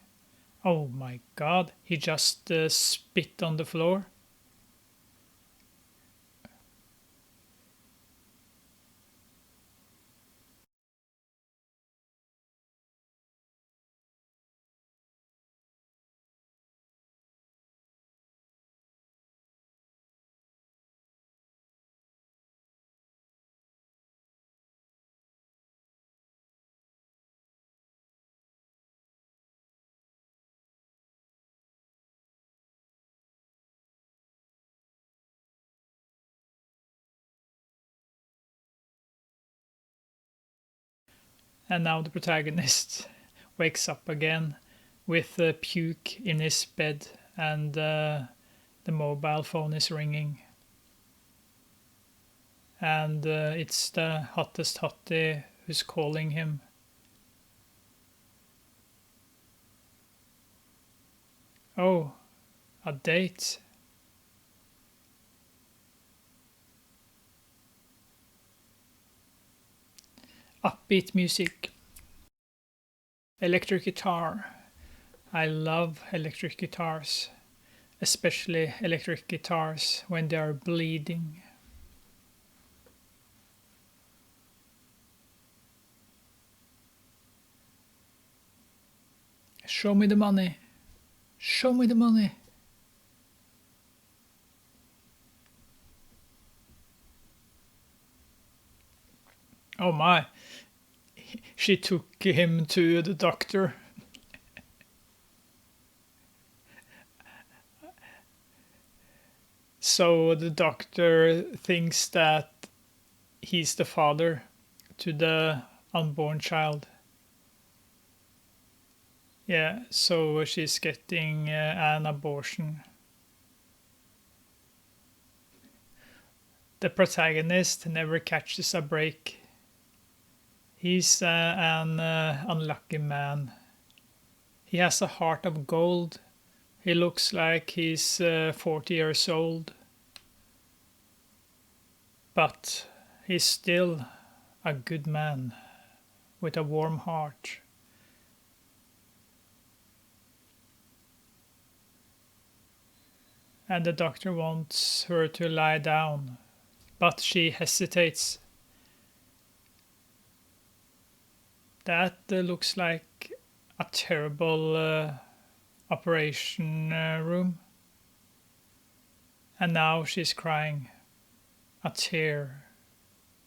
Oh my god, he just spit on the floor. And now the protagonist wakes up again with puke in his bed, and the mobile phone is ringing. And it's the hottest hottie who's calling him. Oh, a date. Upbeat music. Electric guitar. I love electric guitars, especially electric guitars when they are bleeding. Show me the money. Show me the money. Oh my. She took him to the doctor. So the doctor thinks that he's the father to the unborn child. Yeah, so she's getting an abortion. The protagonist never catches a break. He's an unlucky man. He has a heart of gold. He looks like he's 40 years old. But he's still a good man with a warm heart. And the doctor wants her to lie down, but she hesitates. That looks like a terrible operation room. And now she's crying. A tear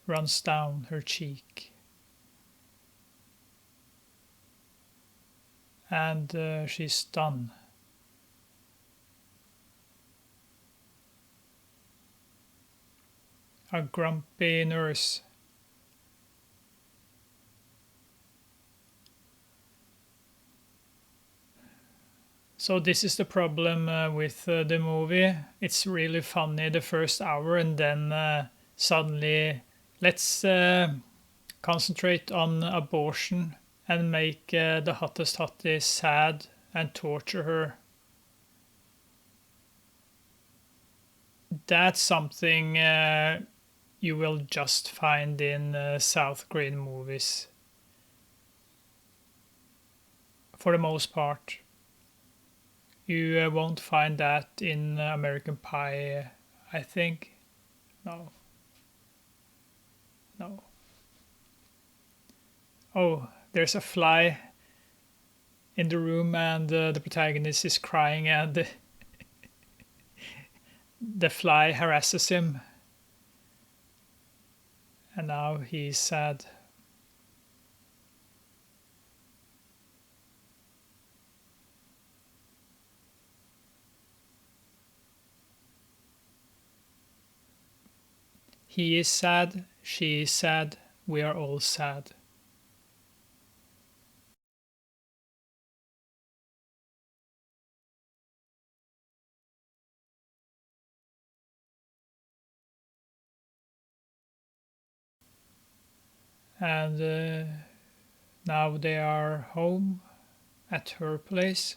runs down her cheek. And she's done. A grumpy nurse. So this is the problem with the movie. It's really funny the first hour, and then suddenly let's concentrate on abortion and make the hottest hottie sad and torture her. That's something you will just find in South Korean movies. For the most part. You won't find that in American Pie, I think. No. No. Oh, there's a fly in the room, and the protagonist is crying, and the fly harasses him. And now he's sad. He is sad, she is sad, we are all sad. And now they are home at her place.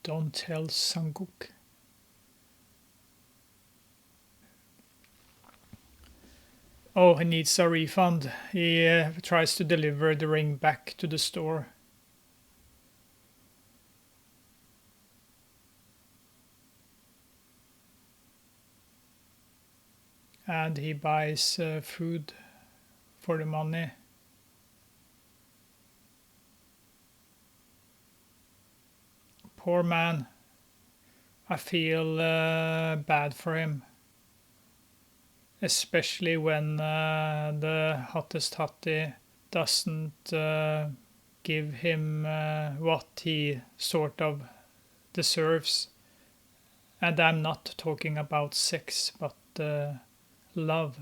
Don't tell Sanguk. Oh, he needs a refund. He tries to deliver the ring back to the store. And he buys food for the money. Poor man. I feel bad for him. especially when the hottest hottie doesn't give him what he sort of deserves. And I'm not talking about sex, but love.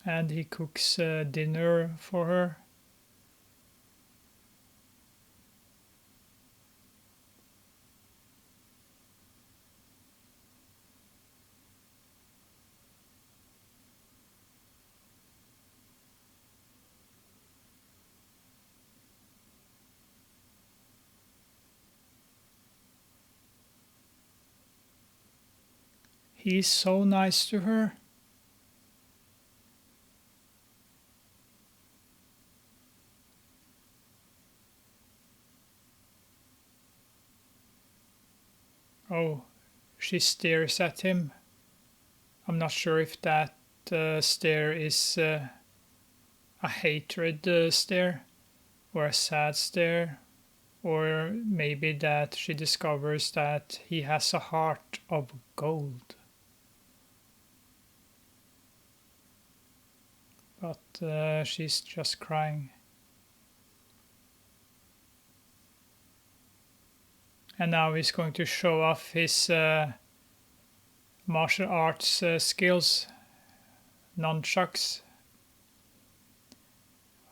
And he cooks dinner for her. He's so nice to her. Oh, she stares at him. I'm not sure if that stare is a hatred stare or a sad stare, or maybe that she discovers that he has a heart of gold. But she's just crying. And now he's going to show off his martial arts skills. Nunchucks.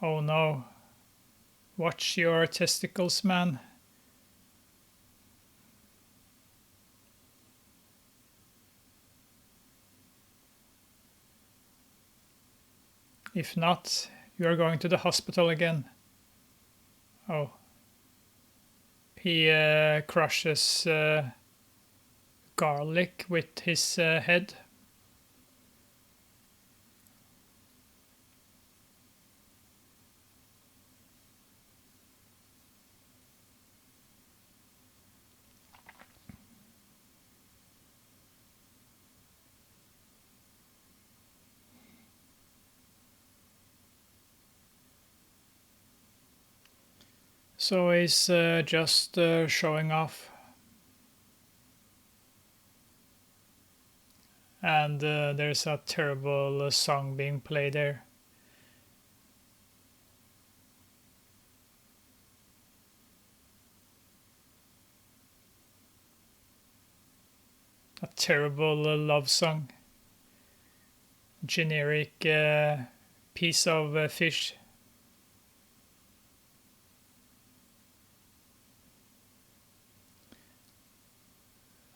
Oh no. Watch your testicles, man. If not, you are going to the hospital again. Oh. He crushes garlic with his head. So he's just showing off. And there's a terrible song being played there. A terrible love song. Generic piece of fish.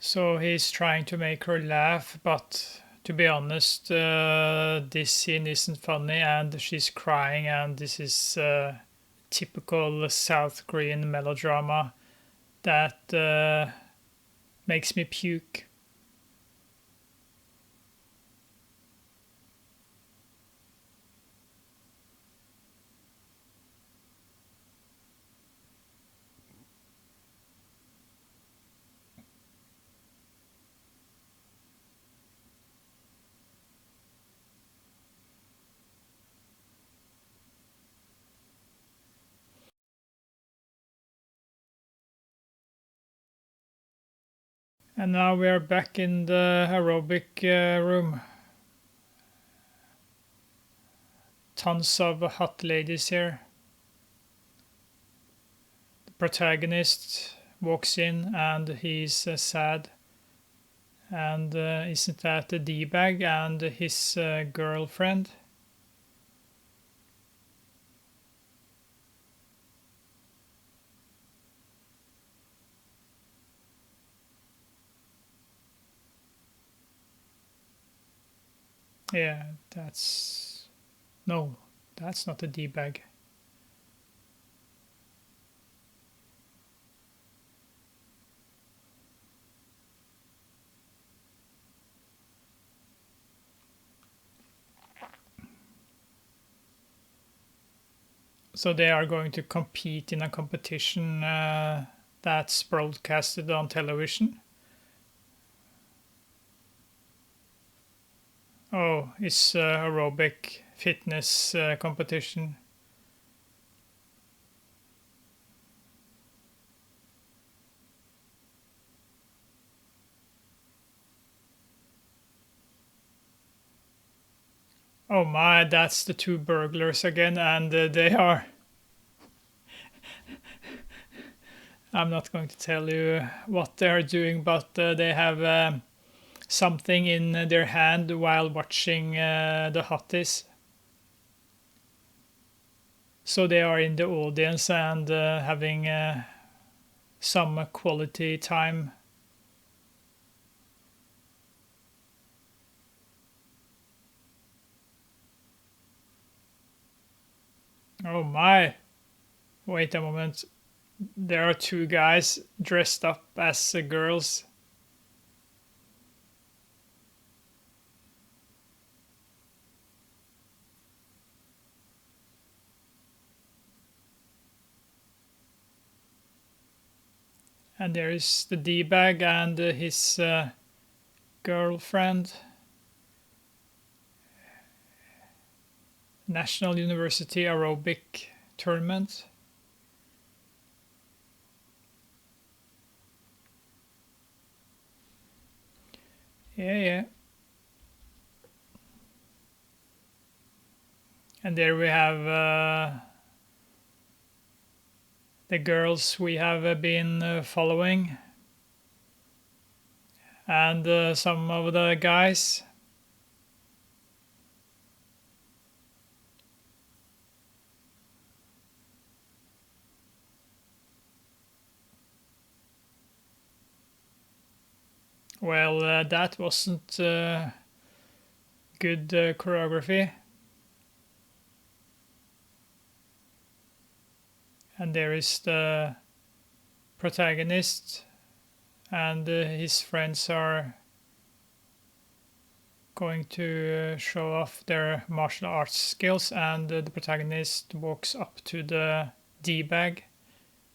So he's trying to make her laugh, but to be honest, this scene isn't funny and she's crying, and this is typical South Korean melodrama that makes me puke. And now we are back in the aerobic room. Tons of hot ladies here. The protagonist walks in and he's sad. And isn't that the D-bag and his girlfriend? Yeah, that's... No, that's not the D-bag. So they are going to compete in a competition that's broadcasted on television. Oh, it's aerobic fitness competition. Oh my, that's the two burglars again, and they are... I'm not going to tell you what they're doing, but they have something in their hand while watching the hotties. So they are in the audience and having some quality time. Oh my! Wait a moment. There are two guys dressed up as girls. And there is the D-bag and his girlfriend. National University Aerobic Tournament. Yeah. And there we have the girls we have been following. And some of the guys. Well, that wasn't good choreography. And there is the protagonist, and his friends are going to show off their martial arts skills, and the protagonist walks up to the D-bag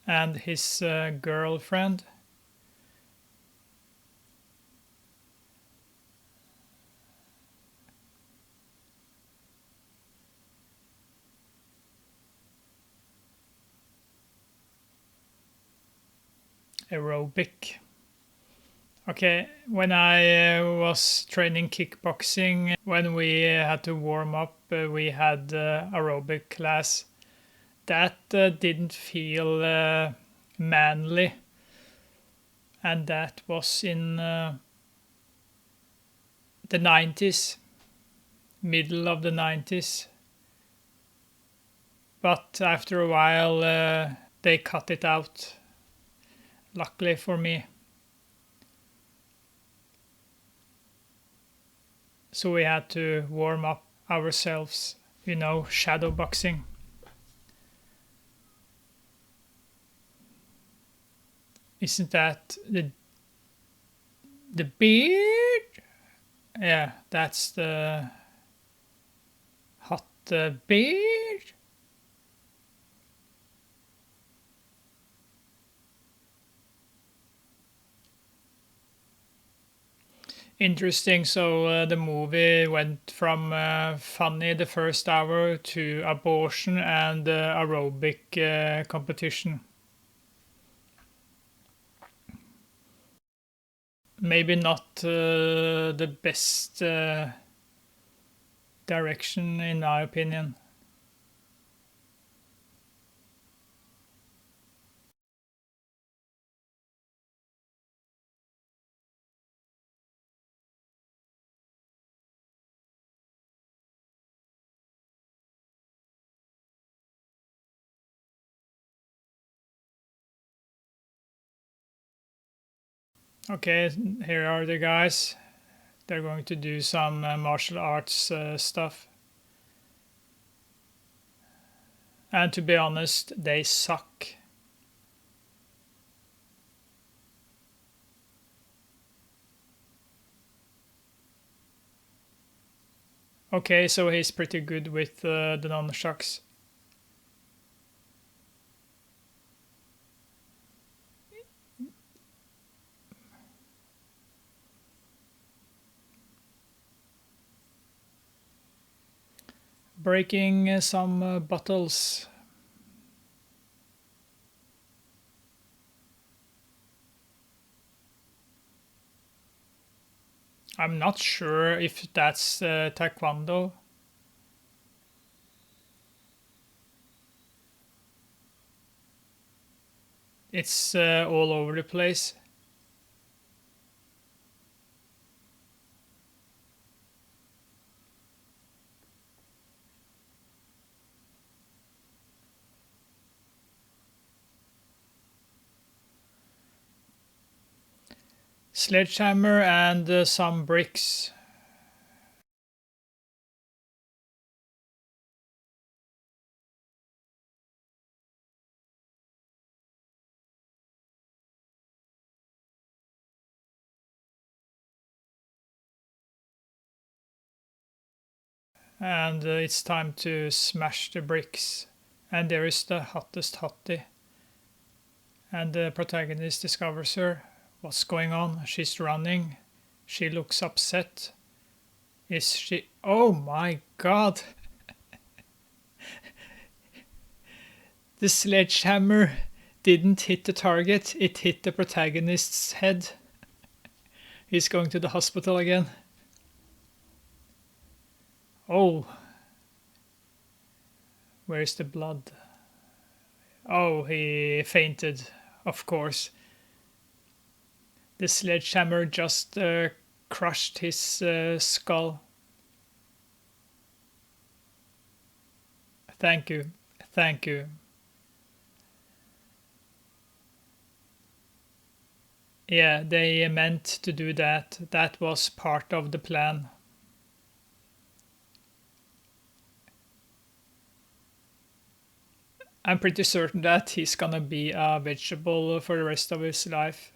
and his girlfriend. Aerobic. Okay, when I was training kickboxing, when we had to warm up, we had aerobic class. That didn't feel manly, and that was in the 90s, middle of the 90s. But after a while, they cut it out, luckily for me. So we had to warm up ourselves, shadow boxing. Isn't that the beard? Yeah, that's the hot beard. Interesting. So the movie went from funny the first hour to abortion and aerobic competition. Maybe not the best direction, in my opinion. Okay, here are the guys. They're going to do some martial arts stuff. And to be honest, they suck. Okay, so he's pretty good with the nunchucks. Breaking some bottles. I'm not sure if that's taekwondo. It's all over the place. Sledgehammer and some bricks. And it's time to smash the bricks. And there is the hottest hottie. And the protagonist discovers her. What's going on? She's running. She looks upset. Is she? Oh my god! The sledgehammer didn't hit the target, it hit the protagonist's head. He's going to the hospital again. Oh. Where's the blood? Oh, he fainted, of course. The sledgehammer just crushed his skull. Thank you. Thank you. Yeah, they meant to do that. That was part of the plan. I'm pretty certain that he's gonna be a vegetable for the rest of his life.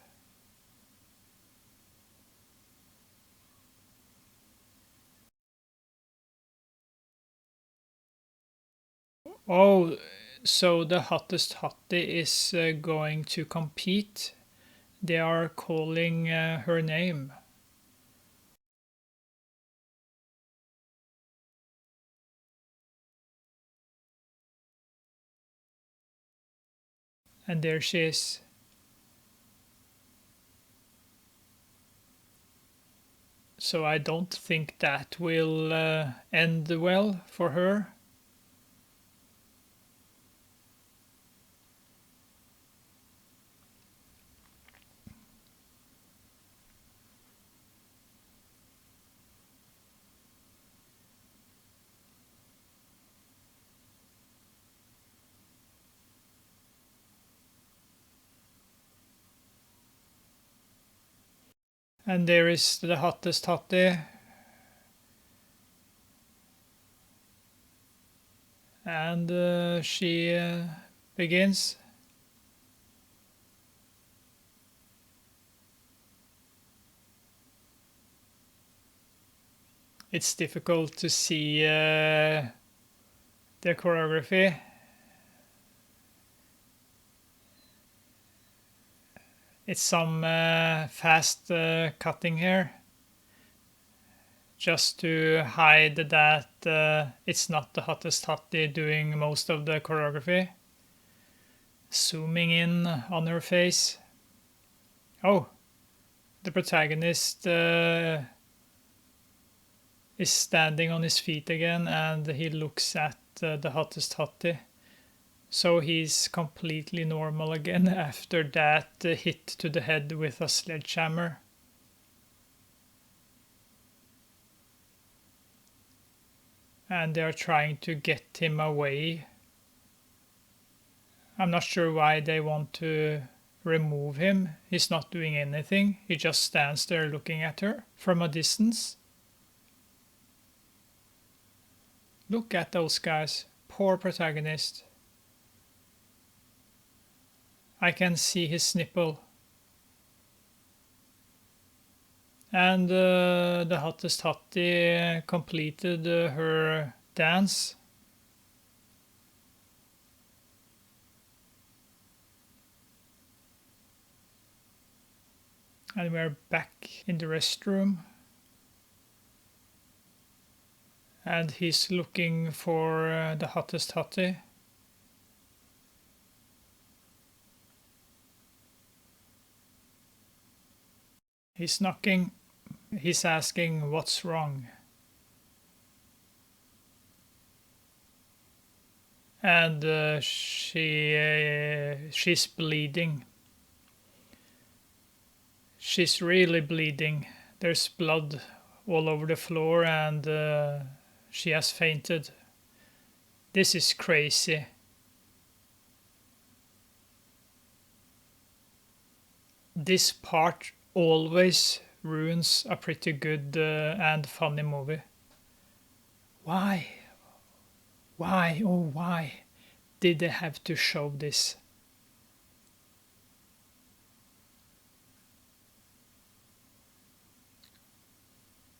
Oh, so the hottest hottie is going to compete. They are calling her name. And there she is. So I don't think that will end well for her. And there is the hottest hottie. And she begins. It's difficult to see the choreography. It's some fast cutting here, just to hide that it's not the hottest hottie doing most of the choreography. Zooming in on her face. Oh, the protagonist is standing on his feet again, and he looks at the hottest hottie. So he's completely normal again after that hit to the head with a sledgehammer. And they're trying to get him away. I'm not sure why they want to remove him. He's not doing anything. He just stands there looking at her from a distance. Look at those guys. Poor protagonist. I can see his nipple. And the hottest hottie completed her dance. And we're back in the restroom. And he's looking for the hottest hottie. He's knocking. He's asking what's wrong. And she's bleeding. She's really bleeding. There's blood all over the floor and she has fainted. This is crazy. This part always ruins a pretty good and funny movie. Why? Why, oh why did they have to show this?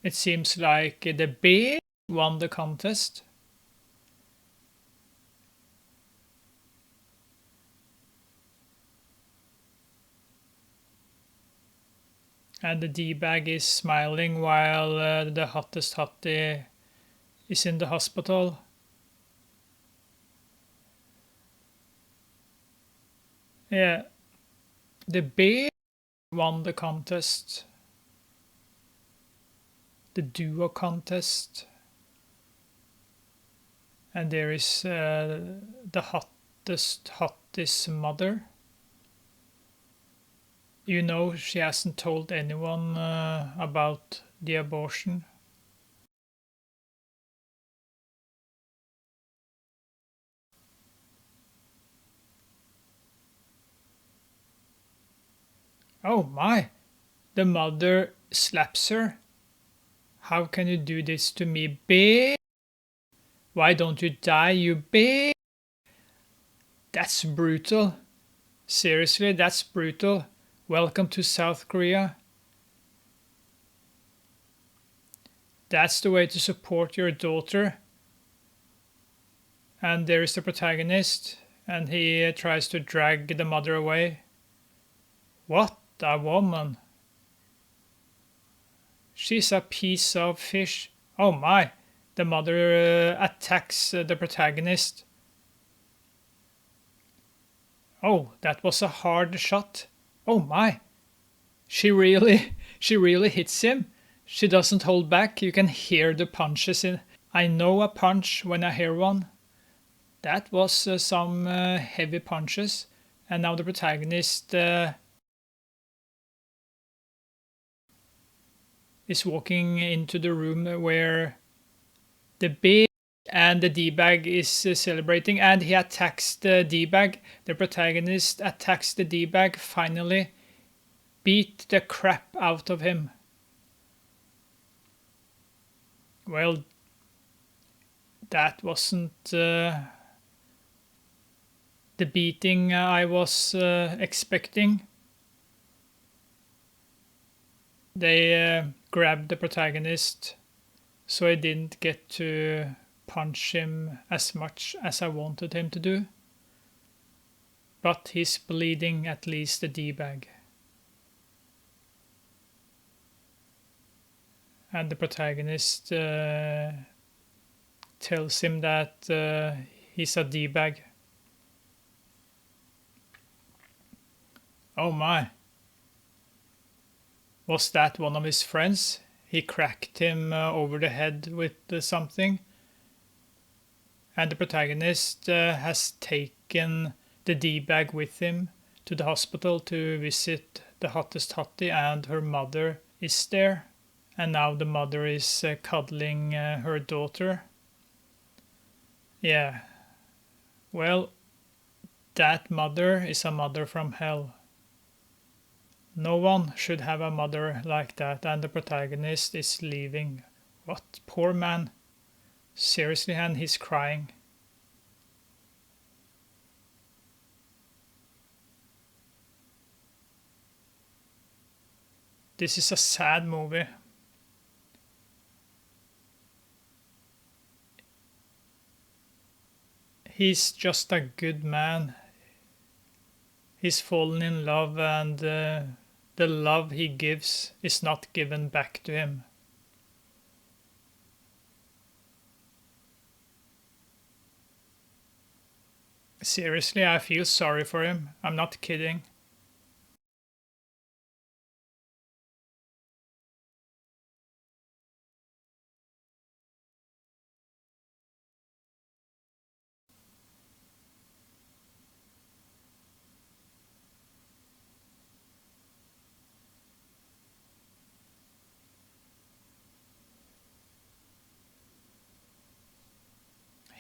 It seems like the bear won the contest. And the D-bag is smiling while the hottest hottie is in the hospital. Yeah, the bear won the contest. The duo contest. And there is the hottest mother. You know, she hasn't told anyone about the abortion. Oh my! The mother slaps her. How can you do this to me, bitch? Why don't you die, you bitch? That's brutal. Seriously, that's brutal. Welcome to South Korea. That's the way to support your daughter. And there is the protagonist, and he tries to drag the mother away. What a woman. She's a piece of fish. Oh my, the mother attacks the protagonist. Oh, that was a hard shot. Oh my, she really hits him. She doesn't hold back. You can hear the punches in. I know a punch when I hear one. That was some heavy punches. And now the protagonist is walking into the room where the big and the D-bag is celebrating, and he attacks the D-bag. The protagonist attacks the D-bag, finally beat the crap out of him. Well, that wasn't the beating I was expecting. They grabbed the protagonist, so I didn't get to punch him as much as I wanted him to do. But he's bleeding at least the D-bag. And the protagonist tells him that he's a D-bag. Oh my. Was that one of his friends? He cracked him over the head with something. And the protagonist has taken the D-bag with him to the hospital to visit the hottest hottie, and her mother is there. And now the mother is cuddling her daughter. Yeah. Well, that mother is a mother from hell. No one should have a mother like that, and the protagonist is leaving. What? Poor man. Seriously, and he's crying. This is a sad movie. He's just a good man. He's fallen in love, and the love he gives is not given back to him. Seriously, I feel sorry for him. I'm not kidding.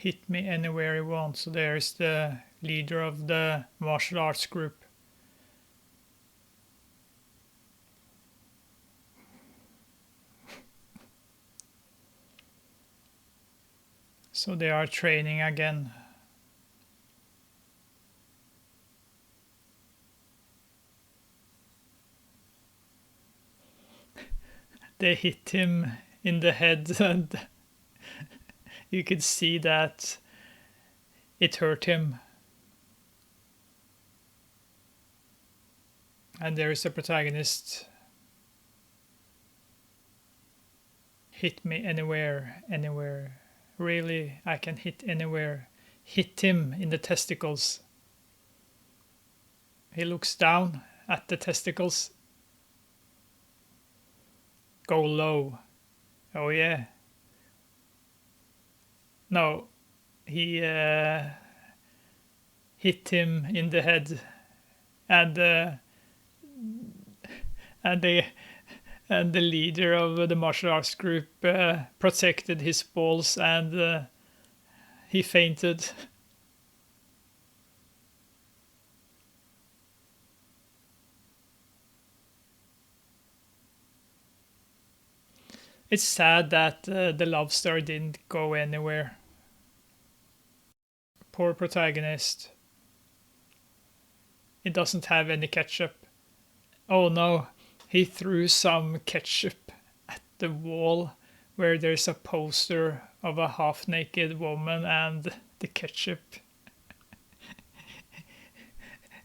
hit me anywhere he wants. So there's the leader of the martial arts group. So they are training again. They hit him in the head and you could see that it hurt him. And there is the protagonist. Hit me anywhere, anywhere. Really, I can hit anywhere. Hit him in the testicles. He looks down at the testicles. Go low. Oh yeah. No, he hit him in the head, and the leader of the martial arts group protected his balls, and he fainted. It's sad that the love story didn't go anywhere. Poor protagonist. It doesn't have any ketchup. Oh no, he threw some ketchup at the wall where there's a poster of a half-naked woman, and the ketchup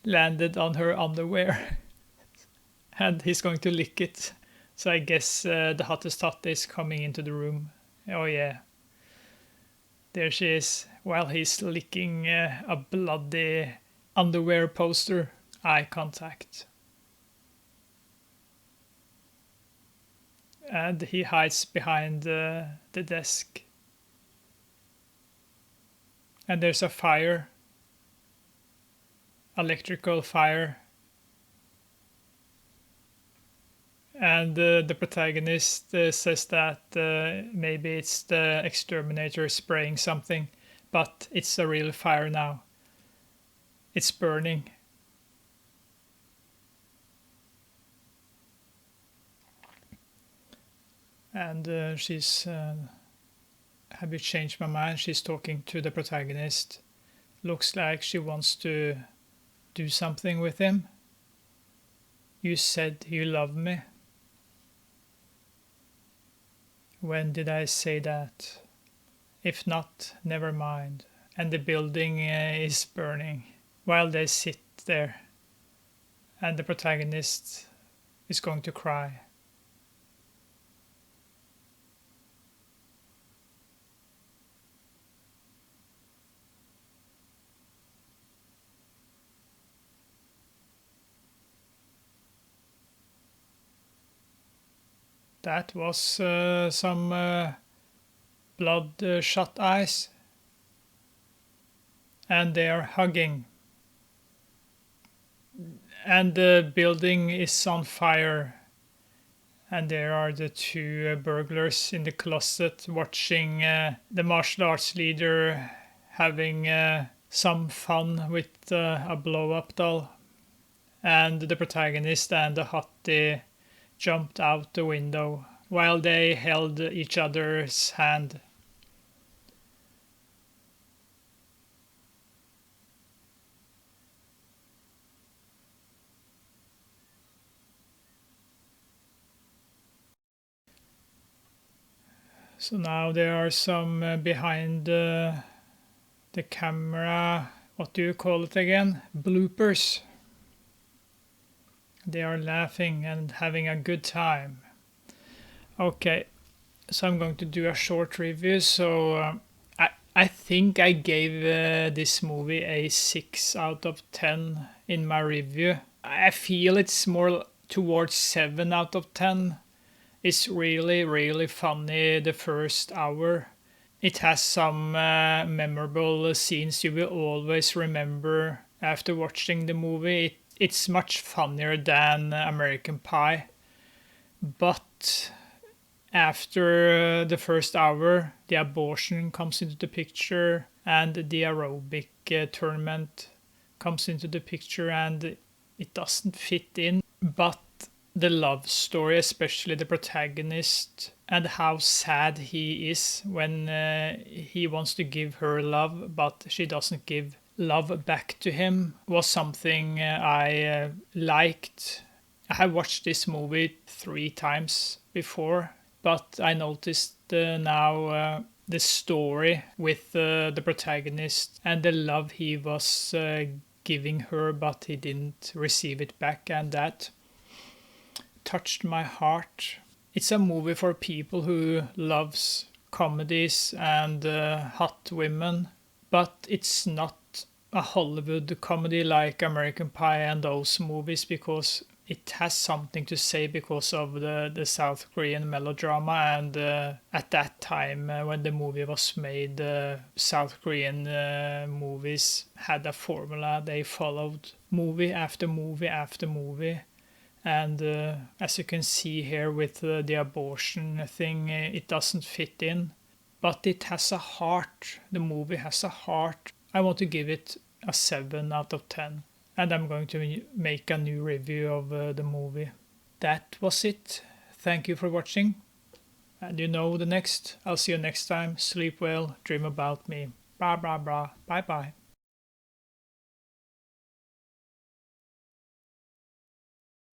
landed on her underwear. And he's going to lick it. So I guess the hottest hot is coming into the room. Oh yeah. There she is, while he's licking a bloody underwear poster. Eye contact. And he hides behind the desk. And there's a fire. Electrical fire. And the protagonist says that maybe it's the exterminator spraying something, but it's a real fire now. It's burning. And she's, have you changed my mind? She's talking to the protagonist. Looks like she wants to do something with him. You said you love me. When did I say that? If not, never mind. And the building is burning while they sit there. And the protagonist is going to cry. That was some bloodshot eyes. And they are hugging. And the building is on fire. And there are the two burglars in the closet watching the martial arts leader having some fun with a blow-up doll. And the protagonist and the hottie jumped out the window while they held each other's hand. So now there are some behind the camera, what do you call it again? Bloopers. They are laughing and having a good time. Okay, so I'm going to do a short review. So I think I gave this movie a 6 out of 10 in my review. I feel it's more towards 7 out of 10. It's really, really funny the first hour. It has some memorable scenes you will always remember after watching the movie. It's much funnier than American Pie. But After the first hour, the abortion comes into the picture and the aerobic tournament comes into the picture, and it doesn't fit in. But the love story, especially the protagonist, and how sad he is when he wants to give her love, but she doesn't give love back to him, was something I liked. I have watched this movie 3 times before, but I noticed now the story with the protagonist and the love he was giving her, but he didn't receive it back, and that touched my heart. It's a movie for people who loves comedies and hot women, but it's not a Hollywood comedy like American Pie and those movies, because it has something to say because of the South Korean melodrama, and at that time when the movie was made, South Korean movies had a formula they followed, movie after movie after movie. And as you can see here with the abortion thing, it doesn't fit in. But it has a heart. The movie has a heart. I want to give it a 7 out of 10. And I'm going to make a new review of the movie. That was it. Thank you for watching. And you know the next. I'll see you next time. Sleep well. Dream about me. Blah, blah, blah. Bye, bye.